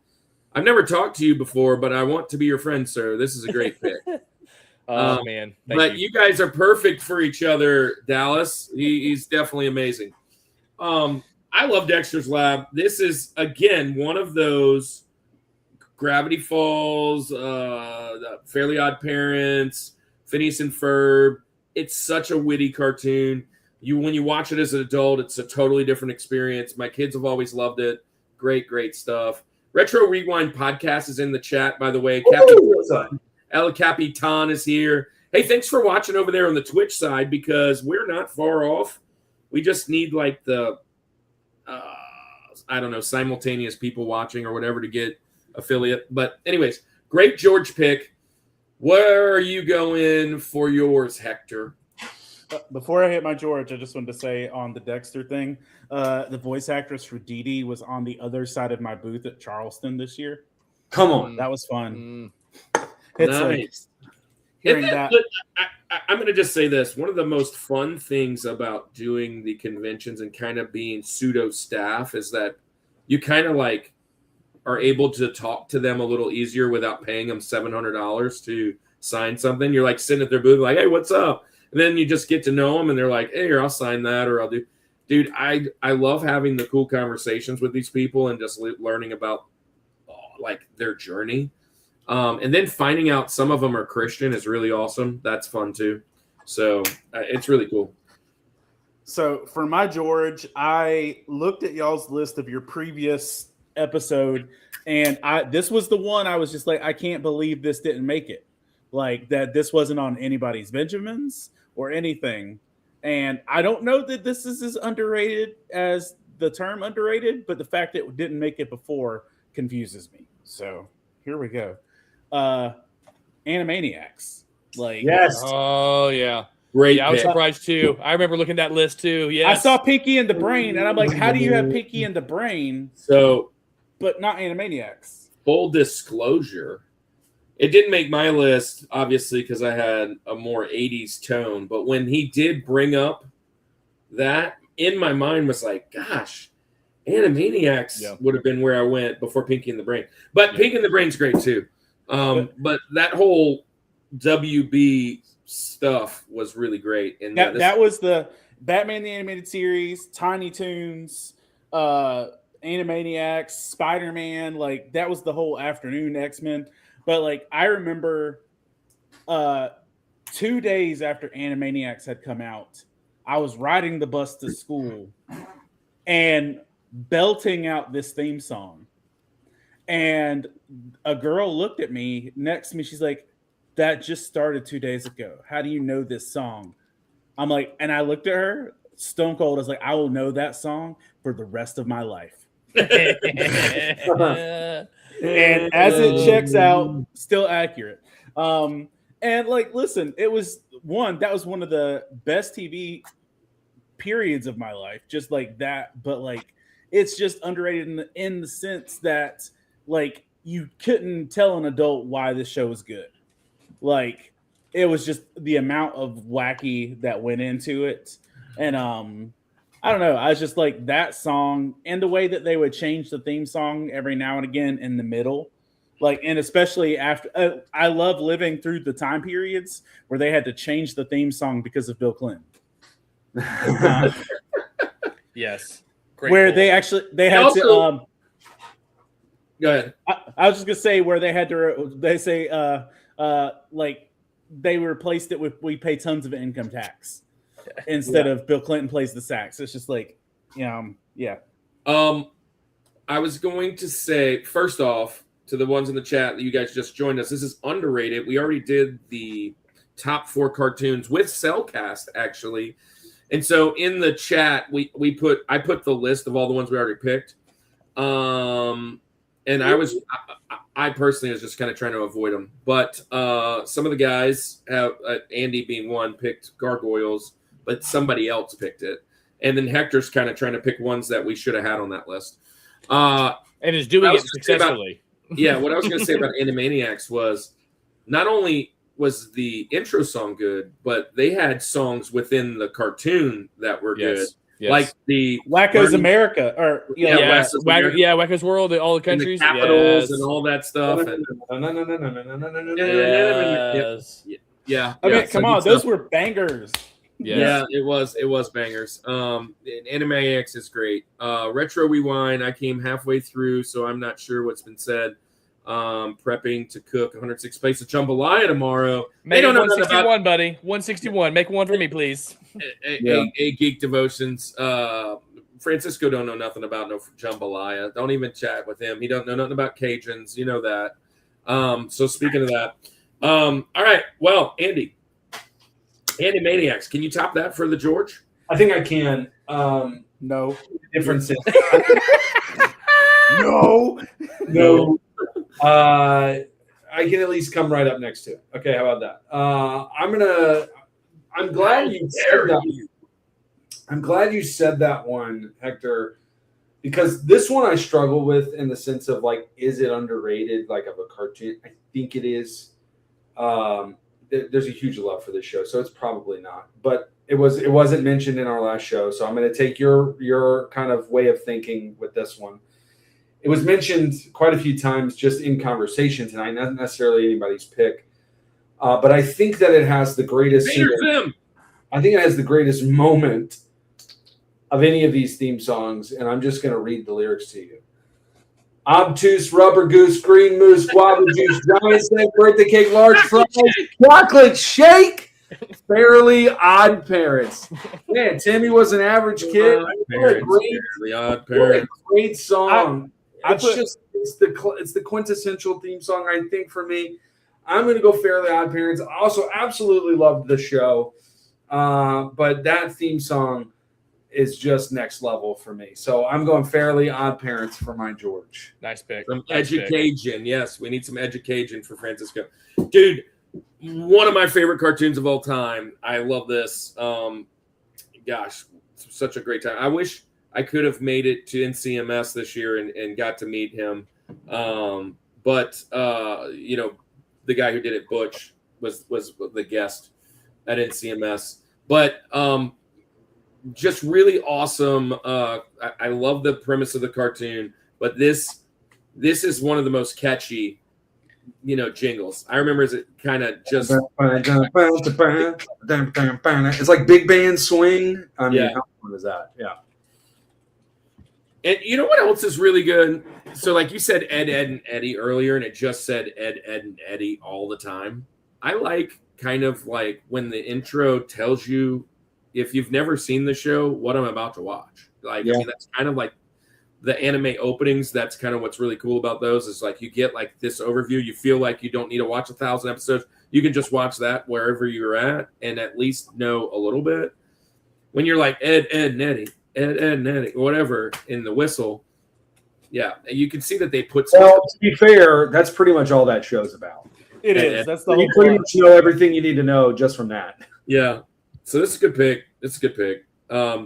I've never talked to you before, but I want to be your friend, sir. This is a great pick. Oh man, but you guys are perfect for each other, Dallas. He's definitely amazing. I love Dexter's Lab. This is again one of those Gravity Falls, Fairly Odd Parents, Phineas and Ferb. It's such a witty cartoon. When you watch it as an adult, it's a totally different experience. My kids have always loved it. Great stuff. Retro Rewind Podcast is in the chat, by the way. El Capitan is here. Hey, thanks for watching over there on the Twitch side because we're not far off. We just need like the, simultaneous people watching or whatever to get affiliate. But anyways, great George pick. Where are you going for yours, Hector? Before I hit my George, I just wanted to say on the Dexter thing, the voice actress for Dee Dee was on the other side of my booth at Charleston this year. Come on. That was fun. It's nice. I'm going to just say this. One of the most fun things about doing the conventions and kind of being pseudo staff is that you kind of like are able to talk to them a little easier without paying them $700 to sign something. You're like sitting at their booth like, hey, what's up? And then you just get to know them and they're like, hey, I'll sign that or I'll do. Dude, I love having the cool conversations with these people and just learning about like their journey. And then finding out some of them are Christian is really awesome. That's fun too. So it's really cool. So for my George, I looked at y'all's list of your previous episode, and this was the one I was just like, I can't believe this didn't make it. Like that this wasn't on anybody's Benjamins or anything. And I don't know that this is as underrated as the term underrated, but the fact that it didn't make it before confuses me. So here we go. Animaniacs. Like yes. Oh yeah. Great. Yeah, I was surprised too. I remember looking at that list too. Yeah. I saw Pinky and the Brain, and I'm like, how do you have Pinky and the Brain? So but not Animaniacs. Full disclosure. It didn't make my list, obviously, because I had a more 80s tone. But when he did bring up that, in my mind was like, gosh, Animaniacs would have been where I went before Pinky and the Brain. But Pinky and the Brain's great, too. But that whole WB stuff was really great. And that was the Batman the Animated Series, Tiny Toons, Animaniacs, Spider-Man. Like, that was the whole afternoon, X-Men. But like I remember 2 days after Animaniacs had come out, I was riding the bus to school and belting out this theme song. And a girl looked at me next to me. She's like, that just started 2 days ago. How do you know this song? I'm like, and I looked at her stone cold. I was like, I will know that song for the rest of my life. And as it checks out, still accurate. And like, listen, that was one of the best TV periods of my life, just like that. But like, it's just underrated in the sense that like you couldn't tell an adult why this show was good. Like, it was just the amount of wacky that went into it. And I don't know. I was just like that song and the way that they would change the theme song every now and again in the middle. Like, and especially after, I love living through the time periods where they had to change the theme song because of Bill Clinton. Yes. Great where goal. they had to, go ahead. I was just going to say where they had to, they say, like they replaced it with, we pay tons of income tax. Instead of Bill Clinton plays the sax. It's just like, yeah. I was going to say, first off, to the ones in the chat that you guys just joined us. This is underrated. We already did the top 4 cartoons with Cellcast, actually. And so in the chat, I put the list of all the ones we already picked. And I personally was just kind of trying to avoid them. But some of the guys have, Andy being one, picked Gargoyles, but somebody else picked it. And then Hector's kind of trying to pick ones that we should have had on that list. And is doing it successfully. What I was going to say about Animaniacs was not only was the intro song good, but they had songs within the cartoon that were good. Yes. Like the Wacko's America, or Wacko's World, all the countries, and the capitals and all that stuff. Come on, those were bangers. Yeah, it was bangers. Animaniacs is great. Retro Rewind, I came halfway through, so I'm not sure what's been said. Prepping to cook 106 plates of jambalaya tomorrow. Make it 161, buddy. 161. Make one for me, please. A Geek Devotions. Francisco don't know nothing about no jambalaya. Don't even chat with him. He don't know nothing about Cajuns. You know that. So speaking of that, all right. Well, Andy Maniacs, can you top that for the George? I think I can. No differences. No. I can at least come right up next to it. Okay, how about that? I'm glad you said that. I'm glad you said that one, Hector, because this one I struggle with in the sense of like, is it underrated? Like of a cartoon, I think it is. There's a huge love for this show, so it's probably not. But it wasn't mentioned in our last show, so I'm going to take your kind of way of thinking with this one. It was mentioned quite a few times just in conversation tonight, not necessarily anybody's pick. But I think that it has the greatest. I think it has the greatest moment of any of these theme songs, and I'm just going to read the lyrics to you. Obtuse, rubber goose, green moose, guava juice, giant snake, birthday cake, large fries, chocolate shake, Fairly Odd Parents. Man, Timmy was an average kid. Fairly Odd Parents. Great song. It's the quintessential theme song, I think, for me. I'm going to go Fairly Odd Parents. I also absolutely loved the show, but that theme song is just next level for me. So I'm going Fairly Odd Parents for my George. Nice pick. Some education. Yes, we need some education for Francisco. Dude, one of my favorite cartoons of all time. I love this. Gosh, such a great time. I wish I could have made it to NCMS this year and got to meet him. But the guy who did it, Butch, was the guest at NCMS. But just really awesome. I love the premise of the cartoon, but this is one of the most catchy, jingles. I remember it kind of just. It's like big band swing. I mean, how fun is that? Yeah. And you know what else is really good? So, like you said, Ed, and Eddie earlier, and it just said Ed, and Eddie all the time. I like kind of like when the intro tells you, if you've never seen the show, what I'm about to watch. I mean, that's kind of like the anime openings. That's kind of what's really cool about those is like you get like this overview. You feel like you don't need to watch 1,000 episodes. You can just watch that wherever you're at and at least know a little bit. When you're like Ed, and Eddie, whatever, in the whistle. Yeah, you can see that they put. Well, to be fair, that's pretty much all that show's about. It is. That's the whole. You pretty much know everything you need to know just from that. Yeah. So this is a good pick.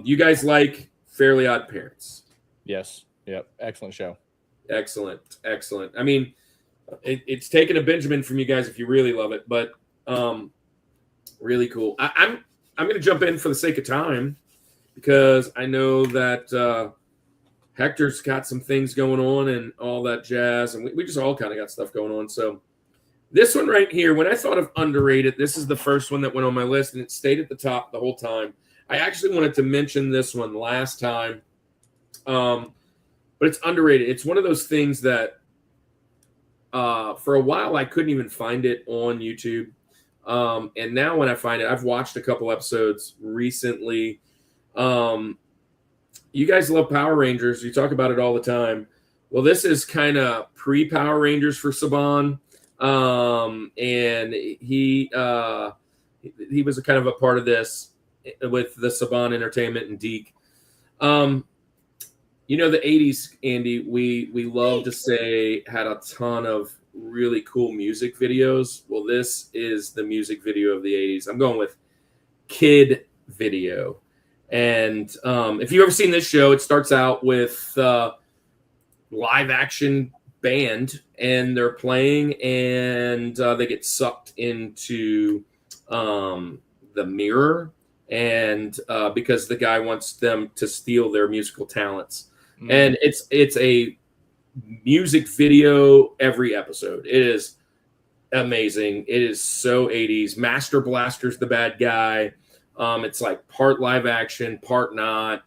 You guys like Fairly Odd Parents? Yes. Yep. Excellent show. Excellent. I mean, it's taken a Benjamin from you guys if you really love it, but really cool. I'm going to jump in for the sake of time because I know that Hector's got some things going on and all that jazz, and we just all kind of got stuff going on. So this one right here, when I thought of underrated, this is the first one that went on my list, and it stayed at the top the whole time. I actually wanted to mention this one last time, but it's underrated. It's one of those things that for a while I couldn't even find it on YouTube. And now when I find it, I've watched a couple episodes recently. You guys love Power Rangers. You talk about it all the time. Well, this is kind of pre-Power Rangers for Saban, and he was a kind of a part of this with the Saban Entertainment and Geek. You know, the 80s, Andy, we love to say had a ton of really cool music videos. Well, this is the music video of the 80s. I'm going with Kid Video. And if you've ever seen this show, it starts out with live action band, and they're playing, and they get sucked into the mirror, and because the guy wants them to steal their musical talents. And it's a music video every episode. It is amazing. It is so 80s. Master Blaster's the bad guy. It's like part live action, part not.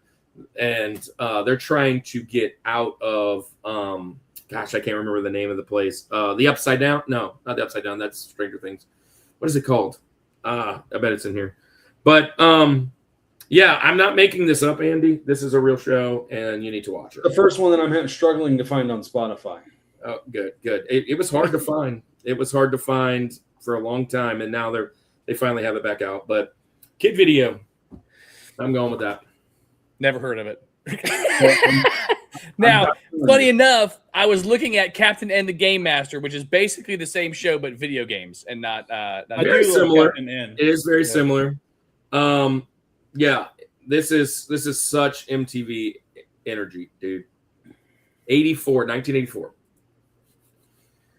And they're trying to get out of, gosh, I can't remember the name of the place. The Upside Down? No, not the Upside Down. That's Stranger Things. What is it called? I bet it's in here. But yeah, I'm not making this up, Andy. This is a real show, and you need to watch it. The first one that I'm struggling to find on Spotify. Oh, good. It was hard to find. It was hard to find for a long time, and now they finally have it back out. But Kid Video, I'm going with that. Never heard of it. Now, funny enough, I was looking at Captain and the Game Master, which is basically the same show but video games and not very similar. It is very similar. Yeah, this is such MTV energy, dude. 1984.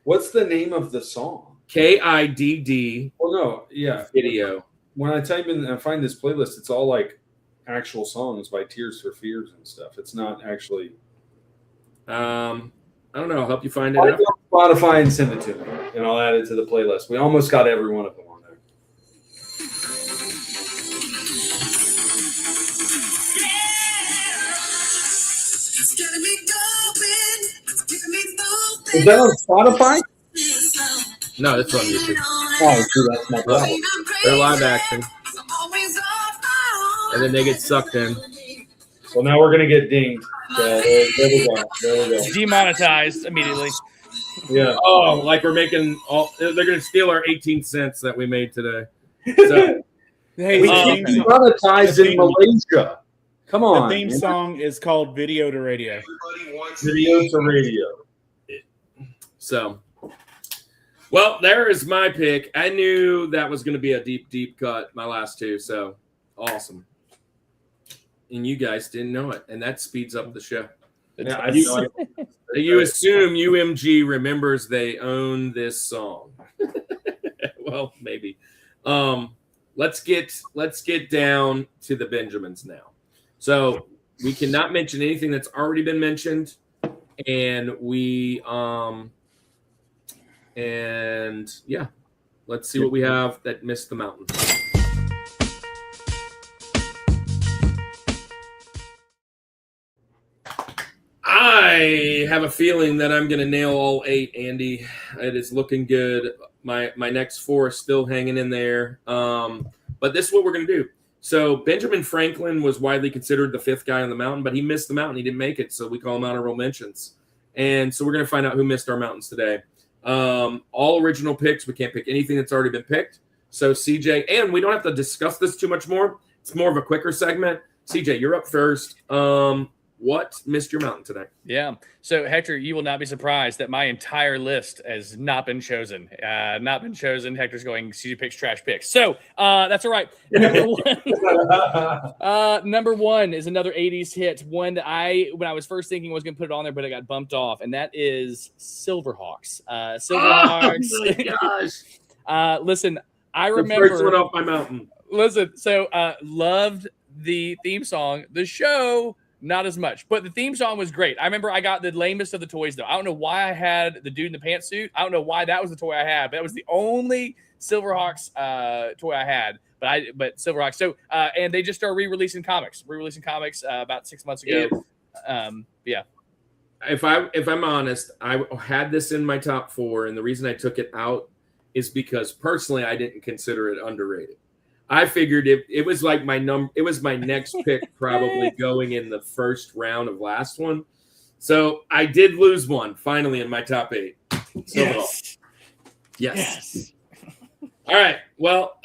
What's the name of the song? KIDD. Oh no, yeah. Video. When I type in and find this playlist, it's all like actual songs by Tears for Fears and stuff. It's not actually. I don't know. I'll help you find it. I'll go on Spotify and send it to me, and I'll add it to the playlist. We almost got every one of them on there. Is that on Spotify? No, that's on YouTube. Oh, see, that's my problem. They're live action, and then they get sucked in. Well, now we're gonna get dinged. So there we go. Demonetized immediately. Yeah. Oh, like we're making they're gonna steal our 18 cents that we made today. So, Hey, we can't be monetized in Malaysia. Come on. The theme song is called Video to Radio. Video to Radio. So, well, there is my pick. I knew that was going to be a deep cut, my last two. So, awesome. And you guys didn't know it. And that speeds up the show. Yeah, You assume UMG remembers they own this song. Well, maybe. Let's get down to the Benjamins now. So, we cannot mention anything that's already been mentioned. And and yeah, let's see what we have that missed the mountain. I have a feeling that I'm going to nail all 8, Andy. It is looking good. My next 4 is still hanging in there. But this is what we're going to do. So Benjamin Franklin was widely considered the 5th guy on the mountain, but he missed the mountain. He didn't make it, so we call him honorable mentions. And so we're going to find out who missed our mountains today. All original picks. We can't pick anything that's already been picked. So CJ, and we don't have to discuss this too much more. It's more of a quicker segment. CJ, you're up first. What missed your mountain today? Yeah. So Hector, you will not be surprised that my entire list has not been chosen. Hector's going CJ picks, trash picks. So that's all right. Number one is another 80s hit. One that when I was first thinking I was going to put it on there, but it got bumped off, and that is Silverhawks. Silverhawks. Oh my gosh. Listen, I remember. The first one off my mountain. Listen, so loved the theme song. The show, not as much, but the theme song was great. I remember I got the lamest of the toys, though. I don't know why I had the dude in the pantsuit. I don't know why that was the toy I had, but that was the only Silverhawks toy I had. But Silverhawks. So and they just started re-releasing comics about 6 months ago. Yeah. If I'm honest, I had this in my top 4, and the reason I took it out is because personally I didn't consider it underrated. I figured it was like it was my next pick, probably going in the first round of last one. So I did lose one finally in my top 8. Yes. Yes. All right. Well,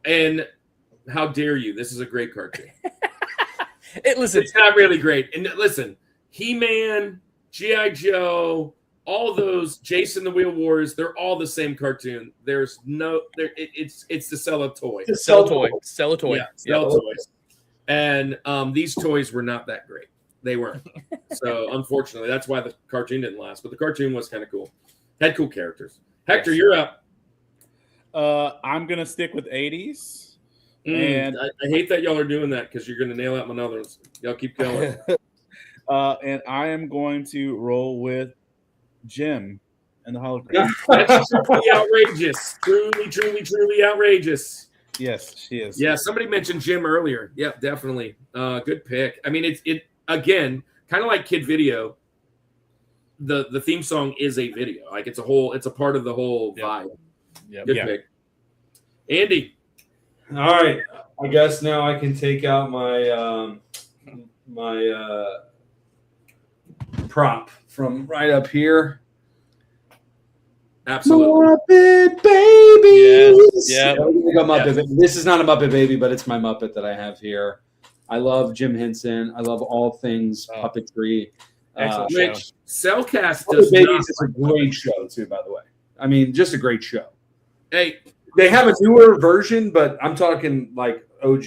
and how dare you? This is a great cartoon. Listen, It's not really great. And listen, He-Man, G.I. Joe, all those, Jason the Wheel Wars, they're all the same cartoon. There's no, it's to sell a toy. sell a toy. Sell a toy. Yeah, sell toys. And these toys were not that great. They weren't. So unfortunately, that's why the cartoon didn't last. But the cartoon was kind of cool. Had cool characters. Hector, you're up. I'm gonna stick with 80s. And I hate that y'all are doing that because you're going to nail out my others. Y'all keep going. And I am going to roll with Jim and the hologram. That's truly outrageous. Truly outrageous. Yes, she is. Yeah, somebody mentioned Jim earlier. Yeah, definitely. Good pick. I mean, it again, kind of like Kid Video. The theme song is a video. Like it's a part of the whole vibe. Yep. Good pick. Andy. All right, I guess now I can take out my my prop from right up here. Absolutely. Muppet Babies. Yeah. This is not a Muppet Baby, but it's my Muppet that I have here. I love Jim Henson. I love all things puppetry. Excellent show. Which Cellcast Muppet does not. Babies is a great show too, by the way. I mean, just a great show. Hey, They have a newer version, but I'm talking like OG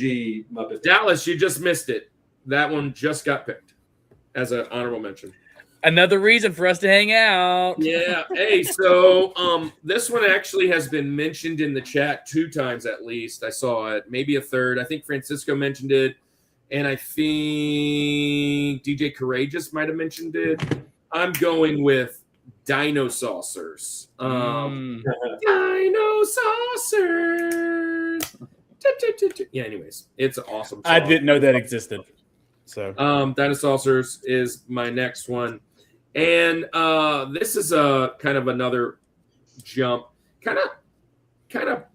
Muppet. Dallas, you just missed it. That one just got picked as an honorable mention. Another reason for us to hang out. Yeah. Hey, so this one actually has been mentioned in the chat 2 times at least. I saw it, maybe a third. I think Francisco mentioned it, and I think DJ Courageous might have mentioned it. I'm going with Dino Saucers. Dino Saucers. Yeah, anyways, it's an awesome song. I didn't know that existed. So Dino Saucers is my next one. And this is a kind of another jump. Kind of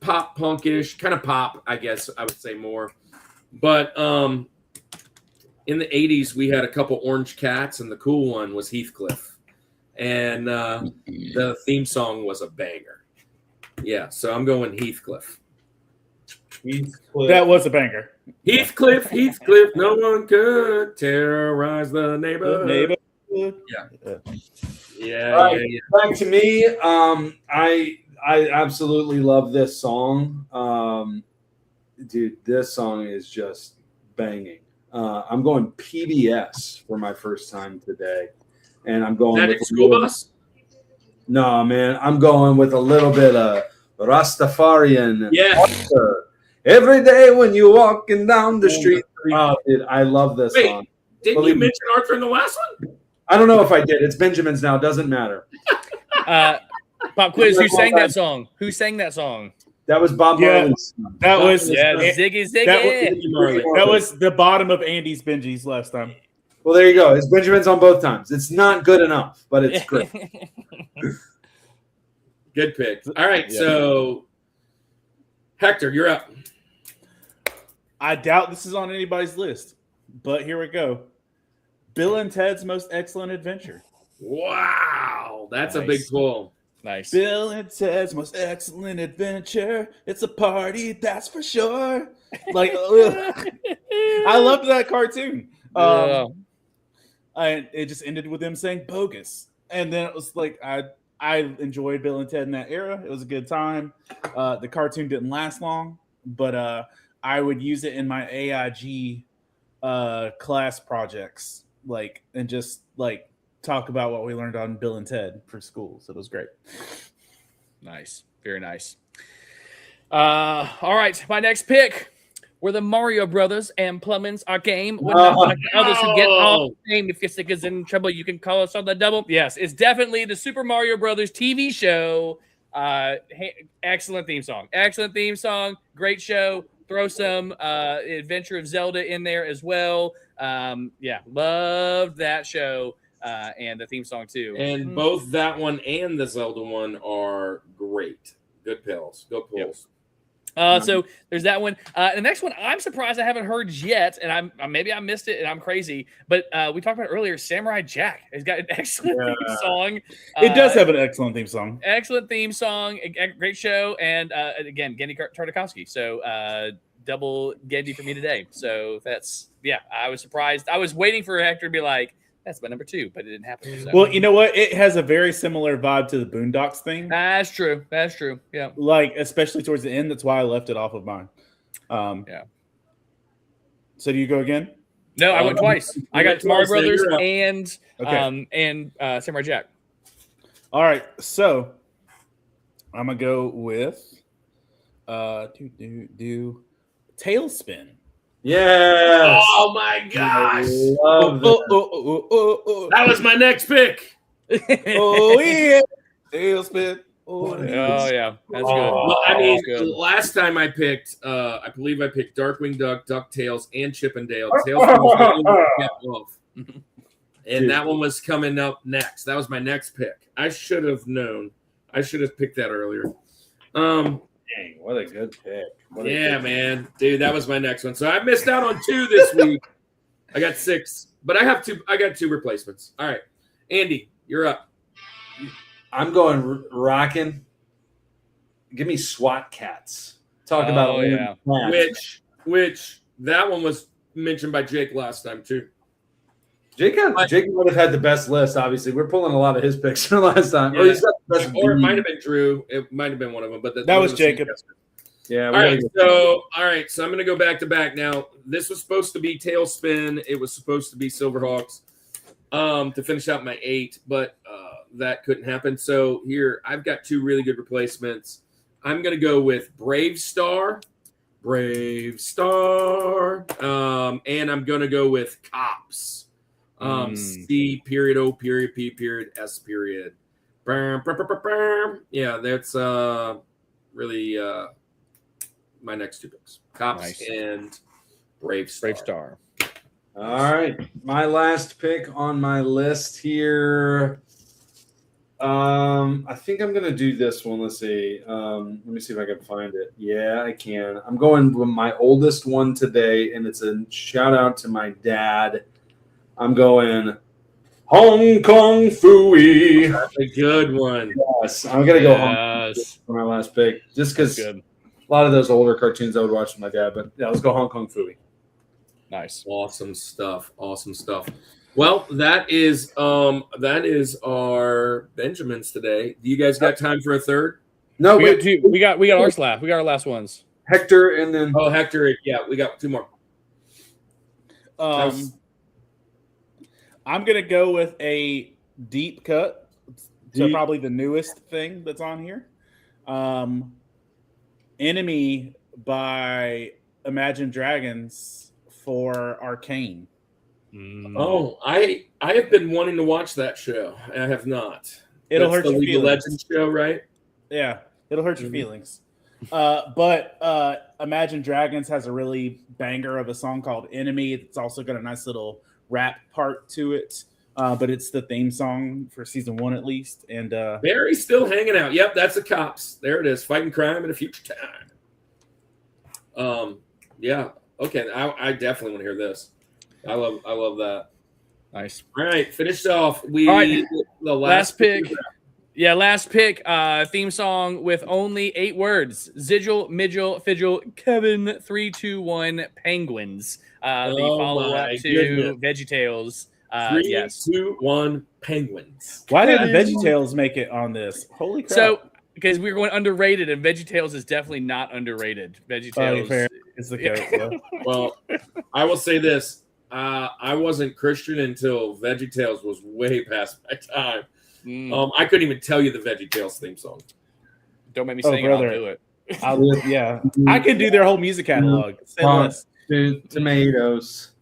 pop punkish, kind of pop, I guess I would say more. But in the 80s, we had a couple orange cats, and the cool one was Heathcliff. And the theme song was a banger. Yeah, so I'm going Heathcliff. that was a banger. Heathcliff, no one could terrorize the neighborhood. Yeah. Right, back to me. I absolutely love this song. Dude, this song is just banging. I'm going PBS for my first time today. And I'm going That with School Bus? No, man. I'm going with a little bit of Rastafarian. Yeah. Arthur. Every day when you're walking down the street. Oh, dude, I love this song. Didn't you mention Arthur in the last one? I don't know if I did. It's Benjamin's now. Doesn't matter. Pop quiz. Who sang that song? Who sang that song? That was Bob Marley's son. That was Ziggy. That was the bottom of Andy's Benji's last time. Well, there you go. It's Benjamin's on both times. It's not good enough, but it's great. Good pick. All right, so Hector, you're up. I doubt this is on anybody's list, but here we go. Bill and Ted's Most Excellent Adventure. Wow, that's a Nice. big pull. Nice. Bill and Ted's Most Excellent Adventure. It's a party, that's for sure. Like, I loved that cartoon. It just ended with them saying bogus. And then it was like, I enjoyed Bill and Ted in that era. It was a good time. The cartoon didn't last long, but I would use it in my AIG class projects, and just talk about what we learned on Bill and Ted for school. So it was great. Nice. Very nice. All right. My next pick were the Mario Brothers, and plumbing's our game. We're not like the others who get all the same. If your stick is in trouble, you can call us on the double. Yes, it's definitely the Super Mario Brothers TV show. Excellent theme song. Excellent theme song. Great show. Throw some Adventure of Zelda in there as well. Loved that show. And the theme song too. And both that one and the Zelda one are great. Good pills. Good pulls. So there's that one. The next one, I'm surprised I haven't heard yet, and maybe I missed it, and I'm crazy. But we talked about it earlier. Samurai Jack has got an excellent theme song. It does have an excellent theme song. Excellent theme song, great show, and again, Gendy Tartakovsky. So double Gendy for me today. So that's I was surprised. I was waiting for Hector to be like, that's my number 2, but it didn't happen. So. Well, you know what? It has a very similar vibe to the Boondocks thing. That's true. Yeah. Like, especially towards the end. That's why I left it off of mine. So do you go again? No, I went twice. I got Mario Brothers Okay. and Samurai Jack. All right. So I'm gonna go with Tailspin. Yes. Oh my gosh. Love that. That was my next pick. Oh yeah, Tailspin. Oh yeah, that's good. Well, I mean, That's good. last time I picked, I believe I picked Darkwing Duck, DuckTales, and Chip and Dale. Tailspin was the only one I kept off. And that one was coming up next. That was my next pick. I should have known. I should have picked that earlier. Dang, what a good pick. Man. Dude, that was my next one. So I missed out on 2 this week. I got 6. But I got 2 replacements. All right. Andy, you're up. I'm going rocking. Give me SWAT Kats. Talk about cats. Which that one was mentioned by Jake last time too. Jake would have had the best list. Obviously, we're pulling a lot of his picks from last time. Or, he's got the best or it might have been Drew. It might have been one of them, but that was Jacob. Yeah. All right. So I'm going to go back to back now. This was supposed to be Tailspin. It was supposed to be Silverhawks to finish out my 8, but that couldn't happen. So here I've got 2 really good replacements. I'm going to go with Brave Star, and I'm going to go with Cops. C period O period P period S period. Yeah, that's really my next 2 picks. Cops and Brave Star. All right. My last pick on my list here. I think I'm going to do this one. Let's see. Let me see if I can find it. Yeah, I can. I'm going with my oldest one today, and it's a shout out to my dad. I'm going Hong Kong Phooey. That's a good one. Yes, I'm going to go Hong Kong for my last pick, just because a lot of those older cartoons I would watch with my dad. But yeah, let's go Hong Kong Phooey. Nice. Awesome stuff. Well, that is our Benjamins today. Do you guys got time for a third? No, we wait. got 2. We got ours last. We got our last ones. Hector and then Hector. Yeah, we got 2 more. I'm gonna go with a deep cut. So probably the newest thing that's on here. Enemy by Imagine Dragons for Arcane. Oh, I have been wanting to watch that show. I have not. It'll That's hurt your the League of feelings. Legends show, right? Yeah, it'll hurt your feelings. But Imagine Dragons has a really banger of a song called Enemy. It's also got a nice little rap part to it. But it's the theme song for season 1 at least. And Barry's still hanging out. Yep, that's the Cops. There it is, fighting crime in a future time. Yeah. Okay, I definitely want to hear this. I love that. Nice. All right, finished off. All right. The Last pick. Yeah, last pick. Theme song with only 8 words. Zigil, Midgel, Fidgel, Kevin, 3, 2, 1, Penguins. The follow-up to VeggieTales. 3, 2, 1, Penguins. Why didn't VeggieTales make it on this? Holy crap. So, because we were going underrated, and VeggieTales is definitely not underrated. VeggieTales. Fair. It's the code. Well, I will say this. I wasn't Christian until VeggieTales was way past my time. I couldn't even tell you the VeggieTales theme song. Don't make me sing it. I'll do it. Yeah. I could do their whole music catalog. Tomatoes.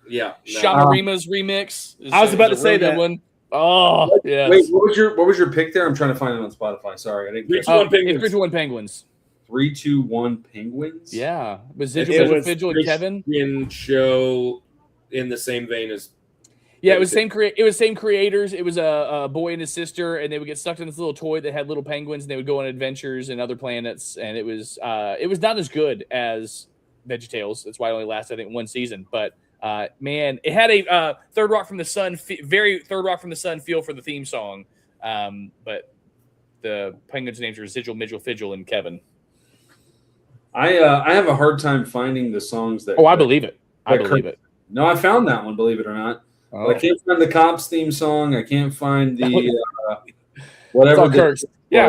Yeah. Shamarima's remix. I was about to say that one. Oh, yeah. Wait, what was your pick there? I'm trying to find it on Spotify. Sorry, I didn't. 3, 2, 1, Penguins. 3, 2, 1, Penguins. 3, 2, 1, Penguins. Yeah, was Zigil, Fidgel, and Kevin show in the same vein as. Yeah, it was same creators. It was a boy and his sister, and they would get stuck in this little toy that had little penguins, and they would go on adventures in other planets. And it was not as good as VeggieTales. That's why it only lasted, I think, one season. But man, it had a Third Rock from the Sun, very Third Rock from the Sun feel for the theme song. But the penguins' names are Sigil, Midgel, Fidgel, and Kevin. I have a hard time finding the songs that. Oh, I believe it. I believe it. No, I found that one. Believe it or not. Oh. But I can't find the Cops theme song. I can't find the whatever. Your George. Yeah.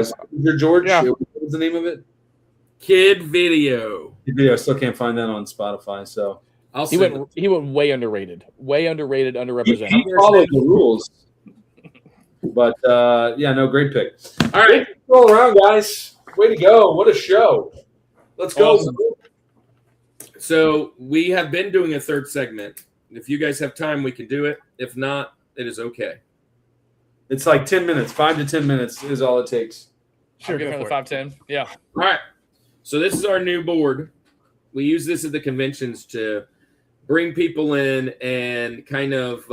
What was the name of it? Kid Video. Kid Video. I still can't find that on Spotify. So He went way underrated, underrepresented. He followed the rules. But yeah, no, great pick. All right, all around, guys. Way to go! What a show. Let's go. Awesome. So we have been doing a third segment. If you guys have time, we can do it. If not, it is okay. It's like 10 minutes. 5 to 10 minutes is all it takes. Sure, go for the 5-10. Yeah. All right. So this is our new board. We use this at the conventions to bring people in and kind of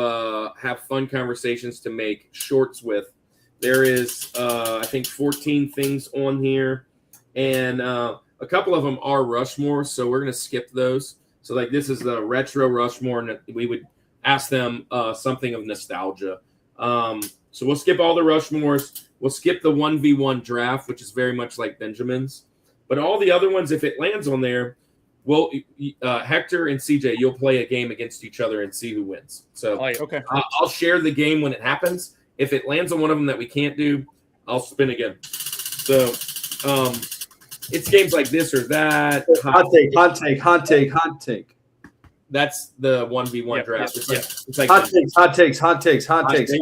have fun conversations to make shorts with. There is, I think, 14 things on here. And a couple of them are Rushmore, so we're going to skip those. So, like, this is the retro Rushmore, and we would ask them something of nostalgia. So we'll skip all the Rushmores. We'll skip the 1v1 draft, which is very much like Benjamin's. But all the other ones, if it lands on there, well, Hector and CJ, you'll play a game against each other and see who wins. So okay. I'll share the game when it happens. If it lands on one of them that we can't do, I'll spin again. So it's games like this or that. Hot take. That's the 1v1 draft. It's like hot takes. Hot take. You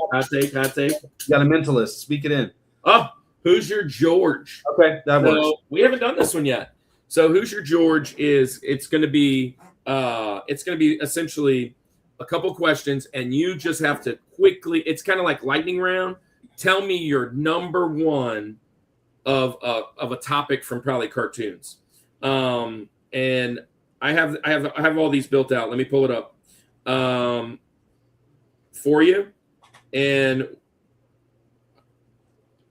got a mentalist. Speak it in. Oh, who's your George? Okay, that works. So we haven't done this one yet. So who's your George it's going to be essentially a couple questions, and you just have to quickly. It's kind of like lightning round. Tell me your number one of a topic from probably cartoons, and I have all these built out. Let me pull it up for you, and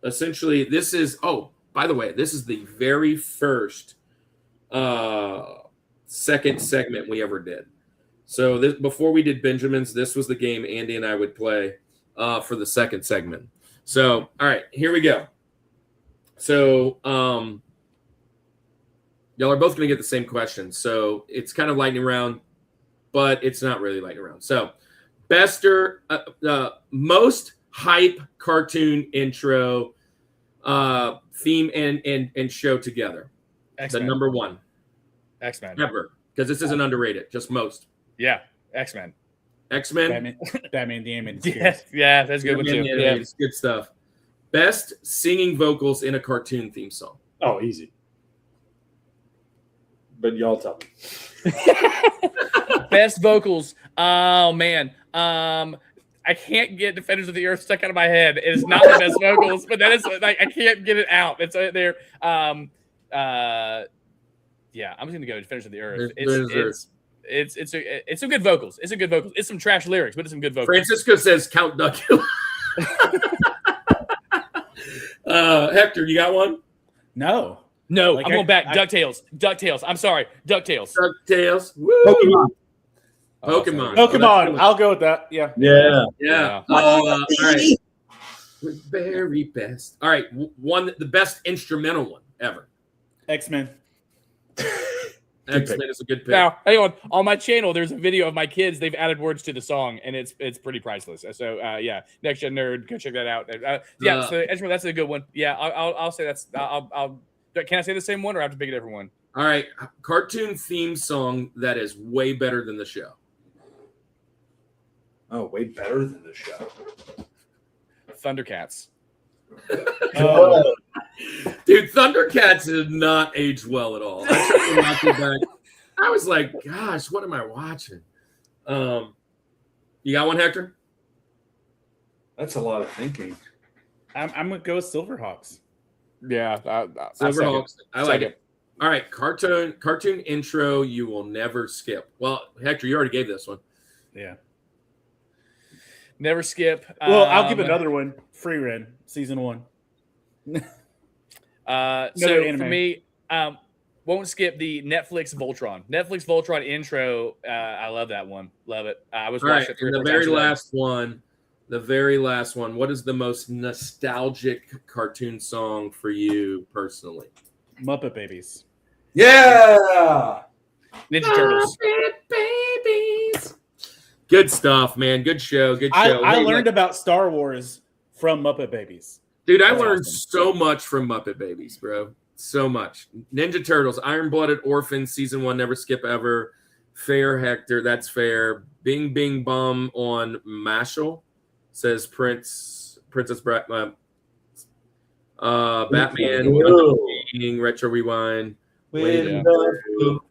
essentially this is. Oh, by the way, this is the very first second segment we ever did. So this, before we did Benjamin's, this was the game Andy and I would play for the second segment. So, all right, here we go. So, y'all are both going to get the same question. So it's kind of lightning round, but it's not really lightning round. So, most hype cartoon intro theme and show together. X-Men. The number one. X-Men. Ever. Because this isn't underrated. Just most. Yeah. X-Men. X-Men. Batman the Animated Series. Yeah, that's a good one too. Yeah. It's good stuff. Best singing vocals in a cartoon theme song. Oh, easy. But y'all tell me. Best vocals. Oh man. I can't get Defenders of the Earth stuck out of my head. It is not the best vocals, but that is like I can't get it out. It's right there. Yeah, I'm just gonna go Defenders of the Earth. It's some good vocals. It's some trash lyrics, but it's some good vocals. Francisco says Count Duckula. Hector, you got one? No. I'm going back. DuckTales. I'm sorry. DuckTales. Woo! Pokemon. I'll go with that. Yeah. All right. Very best. All right. The best instrumental one ever. X-Men. X-Men is a good pick. Now, hang on my channel, there's a video of my kids. They've added words to the song, and it's pretty priceless. So, yeah, Next Gen Nerd, go check that out. So that's a good one. Yeah, I'll say that's. Can I say the same one, or I have to pick a different one? All right, cartoon theme song that is way better than the show. Oh, way better than the show. Thundercats. Dude, Thundercats did not age well at all. I tried to watch it back. I was like, gosh, what am I watching? You got one, Hector? That's a lot of thinking. I'm gonna go with Silverhawks. Yeah, Silverhawks. I like it. All right, cartoon intro you will never skip. Well, Hector, you already gave this one. Yeah. Never skip. Well, I'll give another one. Free Ren, season 1. So anime. for me, won't skip the Netflix Voltron. Netflix Voltron intro. I love that one. Love it. I was All watching right, it 3 or and 4 times today. the very last one. What is the most nostalgic cartoon song for you personally? Muppet Babies. Yeah. Ninja Turtles. Babies. Good stuff, man. Good show. Good show. I learned about Star Wars from Muppet Babies. Dude, I That's learned awesome. so much from Muppet Babies, bro. So much. Ninja Turtles, Iron Blooded Orphans, season 1, never skip ever. Fair Hector, that's fair. Bing Bing Bum on Mashal, says Princess Batman, King, Retro Rewind.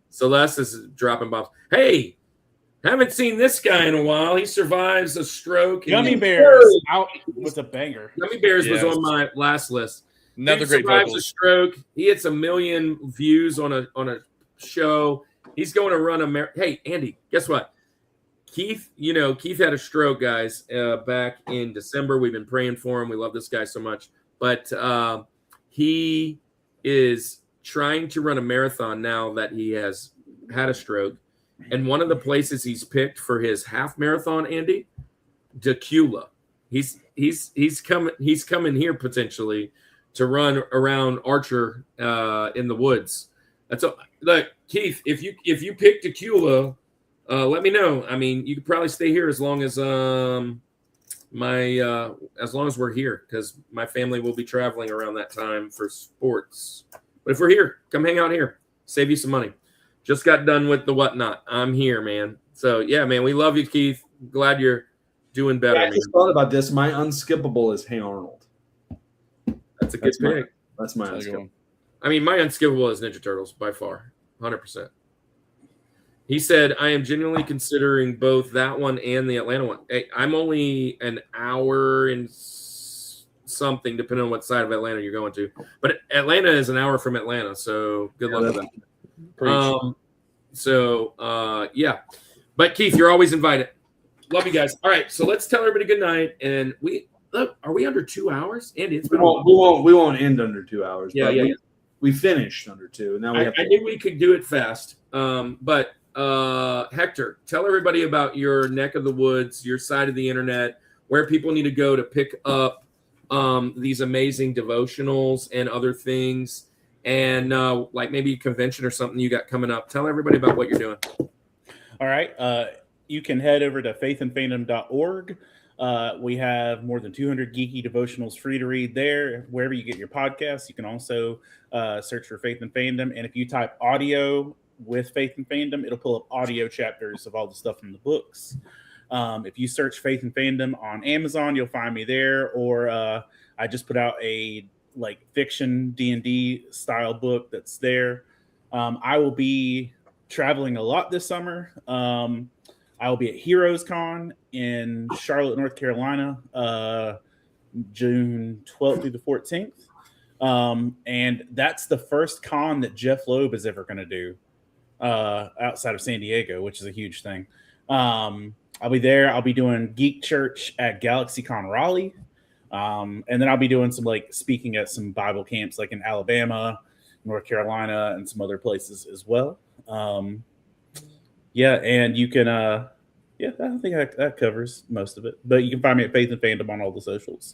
Celeste is dropping bombs. Hey, haven't seen this guy in a while. He survives a stroke. Gummy Bears out with a banger. Gummy Bears was on my last list. Another Dude great survives vocals. a stroke. He hits 1 million views on a show. He's going to run a Hey, Andy, guess what? Keith had a stroke, guys, back in December. We've been praying for him. We love this guy so much. But he is trying to run a marathon now that he has had a stroke. And one of the places he's picked for his half marathon, Andy, Decula. He's coming here potentially to run around Archer in the woods. That's all. Look, Keith, if you pick Decula, let me know. I mean, you could probably stay here as long as as long as we're here, because my family will be traveling around that time for sports. But if we're here, come hang out here. Save you some money. Just got done with the whatnot. I'm here, man. So yeah, man, we love you, Keith. Glad you're doing better. I just thought about this. My unskippable is Hey Arnold. That's a good pick. That's my unskippable. I mean, my unskippable is Ninja Turtles by far, 100%. He said, I am genuinely considering both that one and the Atlanta one. Hey, I'm only an hour and something, depending on what side of Atlanta you're going to. But Atlanta is an hour from Atlanta, so good luck with that. Yeah. But Keith, you're always invited. Love you guys. All right, so let's tell everybody good night. And are we under 2 hours? Andy, it's been we won't end under 2 hours. Yeah. We finished under 2. Now I knew we could do it fast. But Hector, tell everybody about your neck of the woods, your side of the internet, where people need to go to pick up these amazing devotionals and other things, and like maybe a convention or something you got coming up. Tell everybody about what you're doing. All right. You can head over to faithandfandom.org. We have more than 200 geeky devotionals free to read there. Wherever you get your podcasts, you can also search for Faith and Fandom. And if you type audio with Faith and Fandom, it'll pull up audio chapters of all the stuff in the books. If you search Faith and Fandom on Amazon, you'll find me there. Or I just put out a fiction D&D style book that's there. I will be traveling a lot this summer. I will be at Heroes Con in Charlotte, North Carolina, June 12th through the 14th. And that's the first con that Jeff Loeb is ever going to do outside of San Diego, which is a huge thing. I'll be there. I'll be doing Geek Church at GalaxyCon Raleigh. And then I'll be doing some speaking at some Bible camps in Alabama, North Carolina, and some other places as well. And you can I think that covers most of it. But you can find me at Faith and Fandom on all the socials.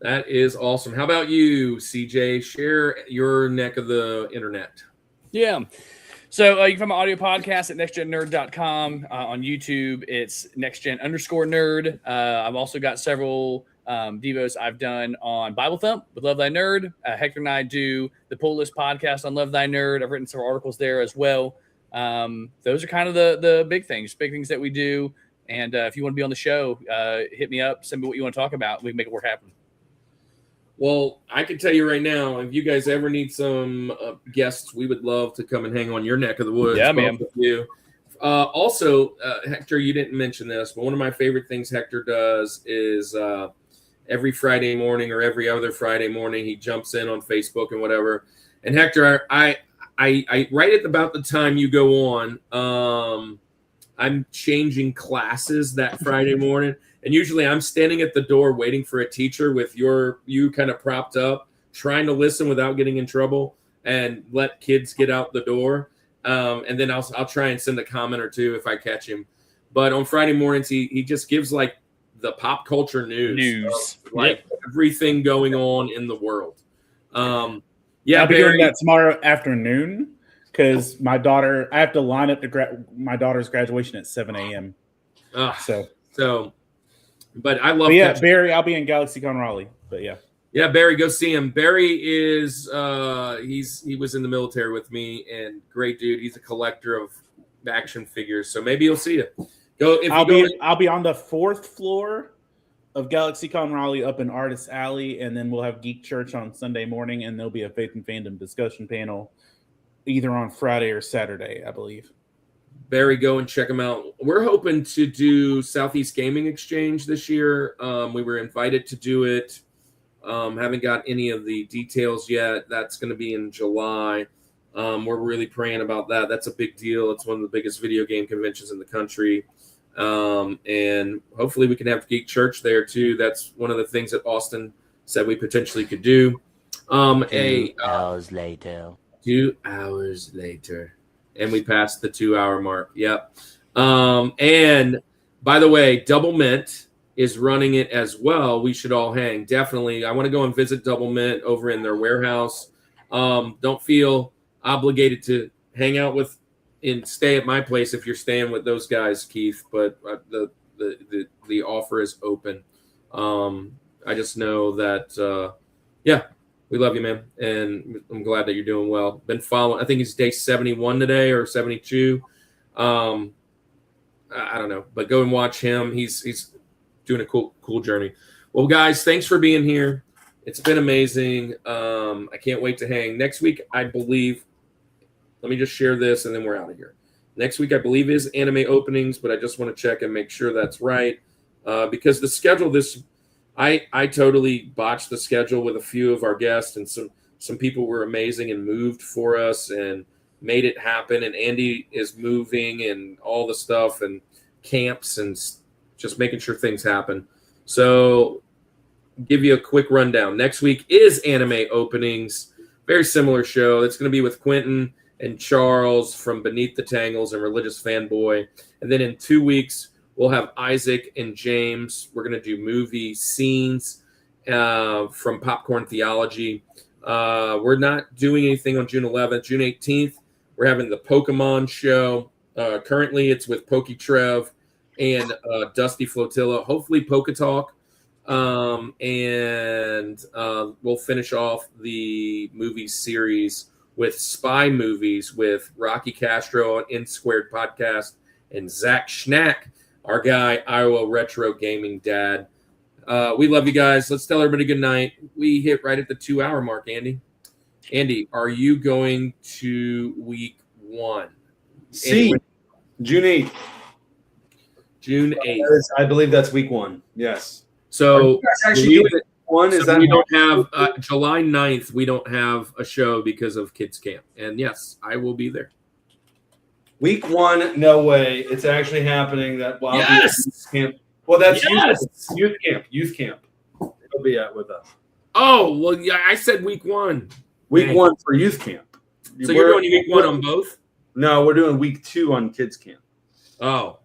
That is awesome. How about you, CJ? Share your neck of the internet. Yeah. So you can find my audio podcast at nextgennerd.com. On YouTube, it's nextgen_nerd. I've also got several devos I've done on Bible Thump with Love Thy Nerd. Hector and I do the Pull List podcast on Love Thy Nerd. I've written several articles there as well. Those are kind of the big things that we do. And if you want to be on the show, hit me up, send me what you want to talk about. We can make it work happen. Well, I can tell you right now, if you guys ever need some guests, we would love to come and hang on your neck of the woods. Yeah, man. With you. Also, Hector, you didn't mention this, but one of my favorite things Hector does is every Friday morning or every other Friday morning, he jumps in on Facebook and whatever. And Hector, I right at about the time you go on, I'm changing classes that Friday morning, and usually I'm standing at the door waiting for a teacher with you kind of propped up, trying to listen without getting in trouble and let kids get out the door. And then I'll try and send a comment or two if I catch him. But on Friday mornings, he just gives like the pop culture news. Like everything going on in the world. I'll be doing that tomorrow afternoon because I have to line up my daughter's graduation at 7 a.m. But I love Barry. I'll be in GalaxyCon Raleigh. But yeah, Barry, go see him. Barry is he was in the military with me and great dude. He's a collector of action figures, so maybe you'll see it. I'll be on the 4th floor of GalaxyCon Raleigh up in Artist Alley, and then we'll have Geek Church on Sunday morning, and there'll be a Faith and Fandom discussion panel either on Friday or Saturday, I believe. Barry, go and check them out. We're hoping to do Southeast Gaming Exchange this year. We were invited to do it. Haven't got any of the details yet. That's going to be in July. We're really praying about that. That's a big deal. It's one of the biggest video game conventions in the country. And hopefully we can have Geek Church there too. That's one of the things that Austin said we potentially could do. 2 hours later. 2 hours later. And we passed the 2-hour mark. Yep. And by the way, Double Mint is running it as well. We should all hang. Definitely. I want to go and visit Double Mint over in their warehouse. Don't feel obligated to hang out with and stay at my place if you're staying with those guys, Keith. But the offer is open. I just know that, we love you, man. And I'm glad that you're doing well. Been following, I think it's day 71 today or 72. I don't know, but go and watch him. He's doing a cool journey. Well, guys, thanks for being here. It's been amazing. I can't wait to hang. Next week, I believe, let me just share this and then we're out of here. Next week, I believe, is anime openings, but I just want to check and make sure that's right. Because the schedule I totally botched the schedule with a few of our guests, and some people were amazing and moved for us and made it happen. And Andy is moving and all the stuff and camps and just making sure things happen. So give you a quick rundown. Next week is anime openings. Very similar show. It's going to be with Quentin and Charles from Beneath the Tangles and Religious Fanboy. And then in 2 weeks, we'll have Isaac and James. We're going to do movie scenes from Popcorn Theology. We're not doing anything on June 11th. June 18th, we're having the Pokemon show. Currently, it's with Pokey Trev and Dusty Flotilla. Hopefully, Poketalk. And we'll finish off the movie series with spy movies with Rocky Castro on N Squared Podcast and Zach Schnack, our guy, Iowa Retro Gaming Dad. We love you guys. Let's tell everybody good night. We hit right at the 2-hour mark, Andy. Andy, are you going to week 1? June 8th. June 8th. I believe that's week 1. Yes. So actually one is that we don't have July 9th. We don't have a show because of kids camp. And yes, I will be there. Week 1, no way. It's actually happening. That yes! Camp. Well, that's yes! youth camp. Youth camp. They'll be with us. Oh, well, yeah, I said week 1. Week 1 for youth camp. So you're doing week 1 on both? No, we're doing week 2 on kids camp. Oh.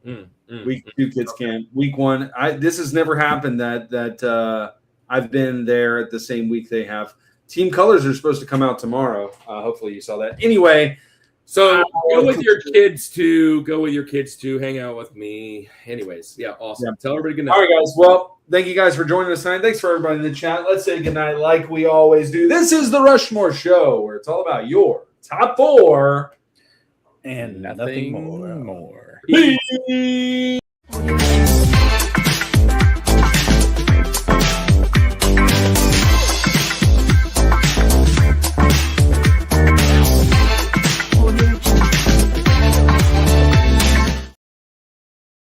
Week 2 kids camp. Week 1. This has never happened that I've been there at the same week they have. Team colors are supposed to come out tomorrow. Hopefully you saw that. Anyway. So go with your kids too. Hang out with me. Anyways, yeah, awesome. Yeah. Tell everybody good night. All right, guys. Well, thank you guys for joining us tonight. Thanks for everybody in the chat. Let's say good night like we always do. This is the Rushmore Show, where it's all about your top 4 and nothing more. Peace.